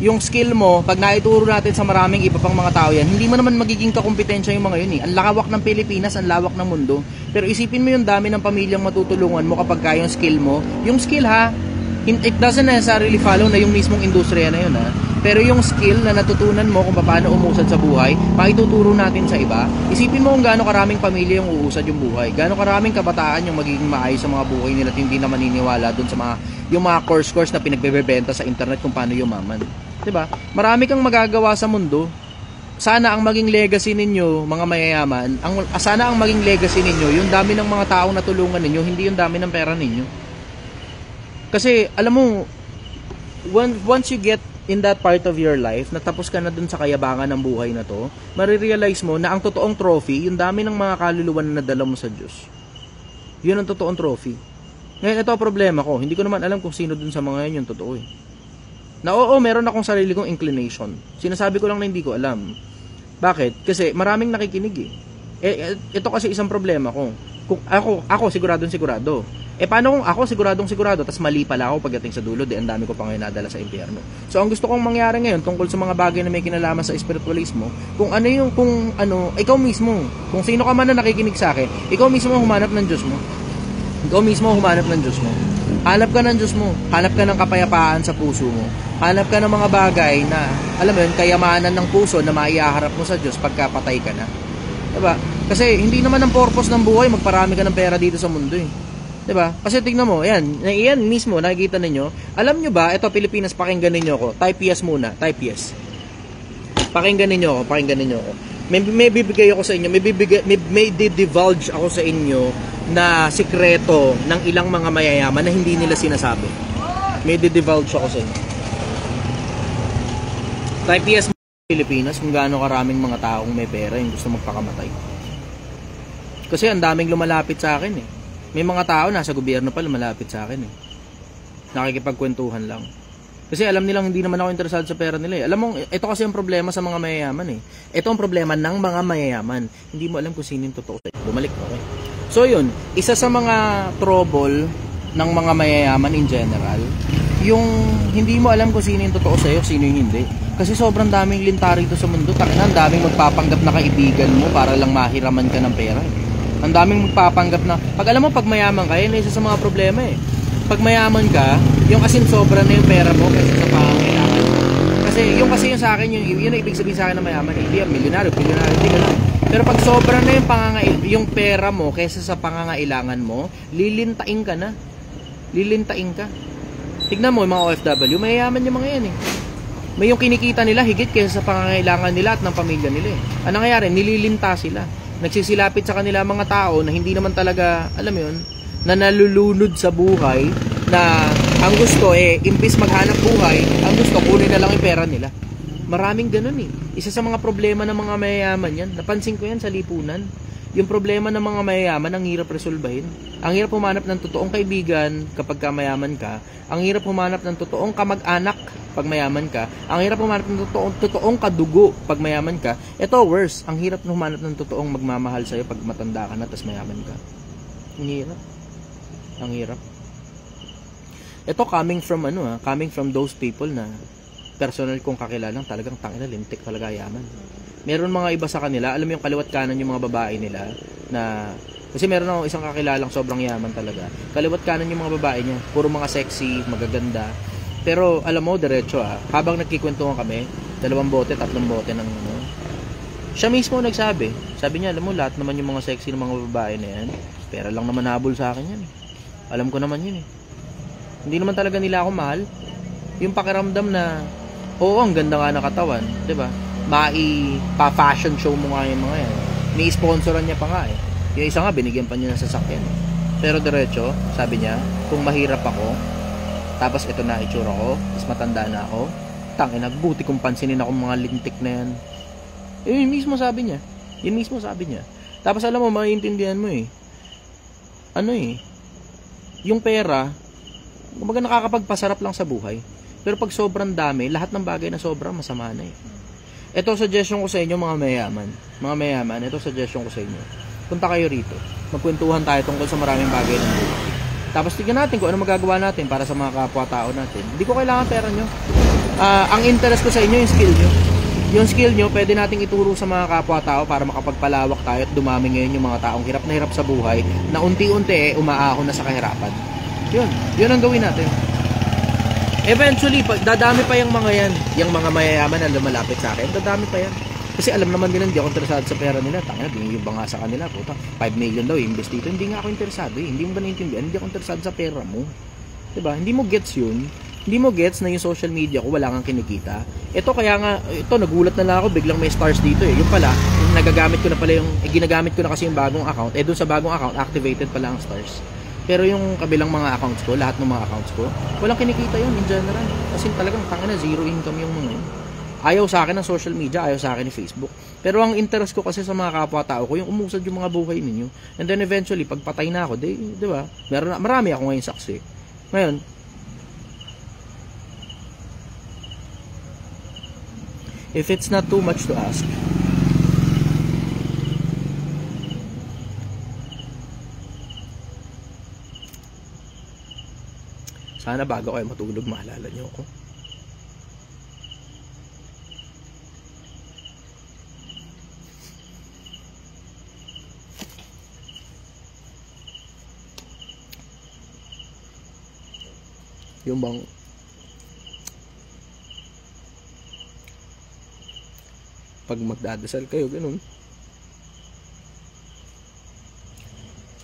A: Yung skill mo, pag naituro natin sa maraming iba pang mga tao yan, hindi mo naman magiging kakumpetensya yung mga yun eh. Ang lawak ng Pilipinas, ang lawak ng mundo. Pero isipin mo yung dami ng pamilyang matutulungan mo kapag kaya yung skill mo. Yung skill ha, it doesn't necessarily follow na yung mismong industriya na yun ha. Pero yung skill na natutunan mo kung paano umusad sa buhay, maituturo natin sa iba. Isipin mo kung gaano karaming pamilya yung uusad yung buhay. Gaano karaming kabataan yung magiging maayos sa mga buhay nila at hindi na maniniwala dun sa yung mga course na pinagbebenta sa internet kung paano yumaman. Diba? Marami kang magagawa sa mundo. Sana ang maging legacy ninyo, mga mayayaman, sana ang maging legacy ninyo, yung dami ng mga taong natulungan ninyo, hindi yung dami ng pera ninyo. Kasi, alam mo, once you get in that part of your life, natapos ka na dun sa kayabangan ng buhay na to, marirealize mo na ang totoong trophy, yung dami ng mga kaluluwa na nadala mo sa Diyos. Yun ang totoong trophy. Ngayon, ito ang problema ko. Hindi ko naman alam kung sino dun sa mga yun yung totoo eh. Na oo, meron akong sarili kong inclination. Sinasabi ko lang na hindi ko alam. Bakit? Kasi maraming nakikinig eh. Ito kasi isang problema ko. Kung ako sigurado. Paano kung ako sigurado, tas mali pala ako pagdating sa dulo, ang dami ko pa ngayon nadala sa impyerno. So ang gusto kong mangyari ngayon tungkol sa mga bagay na may kinalaman sa espiritualismo, ikaw mismo, kung sino ka man na nakikinig sa akin, ikaw mismo humanap ng Diyos mo. Hanap ka ng Diyos mo. Hanap ka ng kapayapaan sa puso mo. Hanap ka ng mga bagay na, alam mo yun, kayamanan ng puso na maiaharap mo sa Diyos pagka patay ka na. Diba? Kasi hindi naman ang purpose ng buhay magparami ka ng pera dito sa mundo eh. Diba? Kasi tignan mo, yan mismo, nakikita ninyo. Alam nyo ba, ito Pilipinas, pakinggan ninyo ako. Type yes muna, type yes. Pakinggan ninyo ako. May bibigay ako sa inyo, may divulge ako sa inyo na sikreto ng ilang mga mayayaman na hindi nila sinasabi. May divulge ako sa inyo. Type yes Pilipinas kung gaano karaming mga taong may pera yung gusto magpakamatay. Kasi ang daming lumalapit sa akin eh. May mga tao nasa gobyerno pa lumalapit sa akin eh. Nakikipagkwentuhan lang. Kasi alam nilang hindi naman ako interesado sa pera nila eh. Alam mo, ito kasi ang problema sa mga mayayaman eh. Ito ang problema ng mga mayayaman. Hindi mo alam kung sino yung totoo. Bumalik, okay? So yun, isa sa mga trouble ng mga mayayaman in general yung hindi mo alam kung sino yung totoo sa'yo, sino yung hindi. Kasi sobrang daming linta rito sa mundo. Takina, ang daming magpapanggap na kaibigan mo para lang mahiraman ka ng pera. Ang daming magpapanggap na, pag alam mo, pag mayaman ka, yun isa sa mga problema eh. Pag mayaman ka, yung asin sobra na yung pera mo kaysa sa pangangailangan mo. Kasi yung sa akin, yun ang ibig sabihin sa akin na mayaman. Hindi yan, milyonaryo, hindi ka lang. Pero pag sobra na yung pera mo kaysa sa pangangailangan mo, lilintain ka na. Lilintain ka. Tignan mo yung mga OFW, mayayaman yung mga yan eh. May yung kinikita nila higit kaysa sa pangangailangan nila at ng pamilya nila eh. Ano nangyayari? Nililinta sila. Nagsisilapit sa kanila mga tao na hindi naman talaga, alam mo yun, na nalulunod sa buhay, na ang gusto imbis maghanap buhay, ang gusto kunin na lang yung pera nila. Maraming ganun eh. Isa sa mga problema ng mga mayayaman yan. Napansin ko yan sa lipunan. Yung problema ng mga mayayaman, ang hirap resolbahin. Ang hirap humanap ng totoong kaibigan kapag mayaman ka. Ang hirap humanap ng totoong kamag-anak pag mayaman ka. Ang hirap humanap ng totoong kadugo pag mayaman ka. Ito worse, ang hirap humanap ng totoong magmamahal sa'yo pag matanda ka na tas mayaman ka. Ang hirap. Ang hirap. Ito coming from those people na personal kong kakilalang talagang tangina, lintik talaga yaman. Meron mga iba sa kanila, alam mo yung kaliwat kanan yung mga babae nila na, kasi meron ako isang kakilalang sobrang yaman talaga. Kaliwat kanan yung mga babae niya, puro mga sexy, magaganda. Pero alam mo, diretso habang nagkikwentuhan kami, 2 bote, 3 bote ng siya mismo nagsabi. Sabi niya, alam mo, lahat naman yung mga sexy ng mga babae na yan, pera lang naman habol sa akin yan. Alam ko naman yun eh. Hindi naman talaga nila ako mahal. Yung pakiramdam na, oo, ang ganda nga na katawan, 'di ba? Pa-fashion show mo nga yung mga yan. Ni-sponsoran niya pa nga eh. Yung isa nga, binigyan pa niya ng sasakyan. Pero diretso, sabi niya, kung mahirap ako, tapos ito na itsura ko, tapos matanda na ako, tangina, buti kong pansinin ako mga lintik na yan. Yun mismo sabi niya. Yun mismo sabi niya. Tapos alam mo, maiintindihan mo eh. Yung pera, kumbaga nakakapagpasarap lang sa buhay. Pero pag sobrang dami, lahat ng bagay na sobrang masama na eh. Ito suggestion ko sa inyo mga mayaman. Mga mayaman, ito suggestion ko sa inyo. Punta kayo rito. Magkwentuhan tayo tungkol sa maraming bagay ng buhay. Tapos tignan natin kung ano magagawa natin para sa mga kapwa-tao natin. Hindi ko kailangan pera nyo. Ang interest ko sa inyo yung skill nyo. Yung skill nyo, pwede nating ituro sa mga kapwa-tao para makapagpalawak tayo at dumami ngayon yung mga taong hirap na hirap sa buhay na unti-unti umaahon na sa kahirapan. Yun ang gawin natin. Eventually, dadami pa yung mga yan, yung mga mayayaman na lumalapit sa akin, dadami pa yan. Kasi alam naman nila, hindi ako interesado sa pera nila. Tanga, yung ba nga sa kanila, puta, 5 million daw, invest dito. Hindi nga ako interesado eh. Hindi mo ba naiintindihan? Hindi ako interesado sa pera mo. Diba? Hindi mo gets yun. Hindi mo gets na yung social media ko, wala kang kinikita. Ito kaya nga, ito, nagulat na lang ako, biglang may stars dito eh. Yung pala, yung nagagamit ko na pala ginagamit ko na kasi yung bagong account. Dun sa bagong account, activated pala ang stars. Pero yung kabilang mga accounts ko, lahat ng mga accounts ko, walang kinikita yun in general. Kasi talagang tangina, zero income yung mga yun. Ayaw sa akin ng social media, ayaw sa akin ng Facebook. Pero ang interest ko kasi sa mga kapwa-tao ko, yung umusad yung mga buhay ninyo. And then eventually, pag patay na ako, di ba? Marami ako ngayon saksi. Ngayon, if it's not too much to ask, sana bago kayo matulog, maalala nyo ako. Yung bang pag magdadasal kayo, ganun.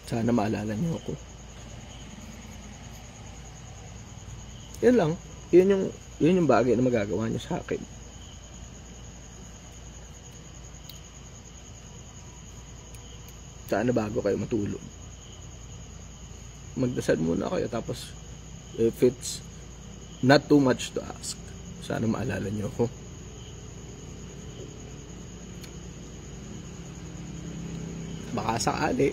A: Sana maalala nyo ako. Yan lang. Yun yung bagay na magagawa nyo sa akin. Sana bago kayo matulog, magdasal muna kayo. Tapos if it's not too much to ask, sana maalala nyo ako. Baka sakali.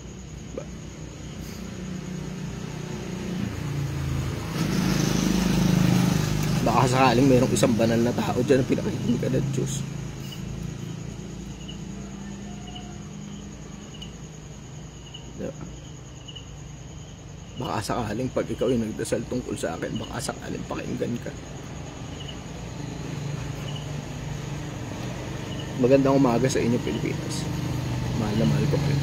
A: Baka sakaling mayroong isang banal na tao dyan na pinakinggan ka ng Diyos. Diba?
E: Baka sakaling pag ikaw yung nagdasal tungkol sa akin, baka sakaling pakinggan ka. Magandang umaga sa inyo, Pilipinas. Mahal na mahal ko kayo.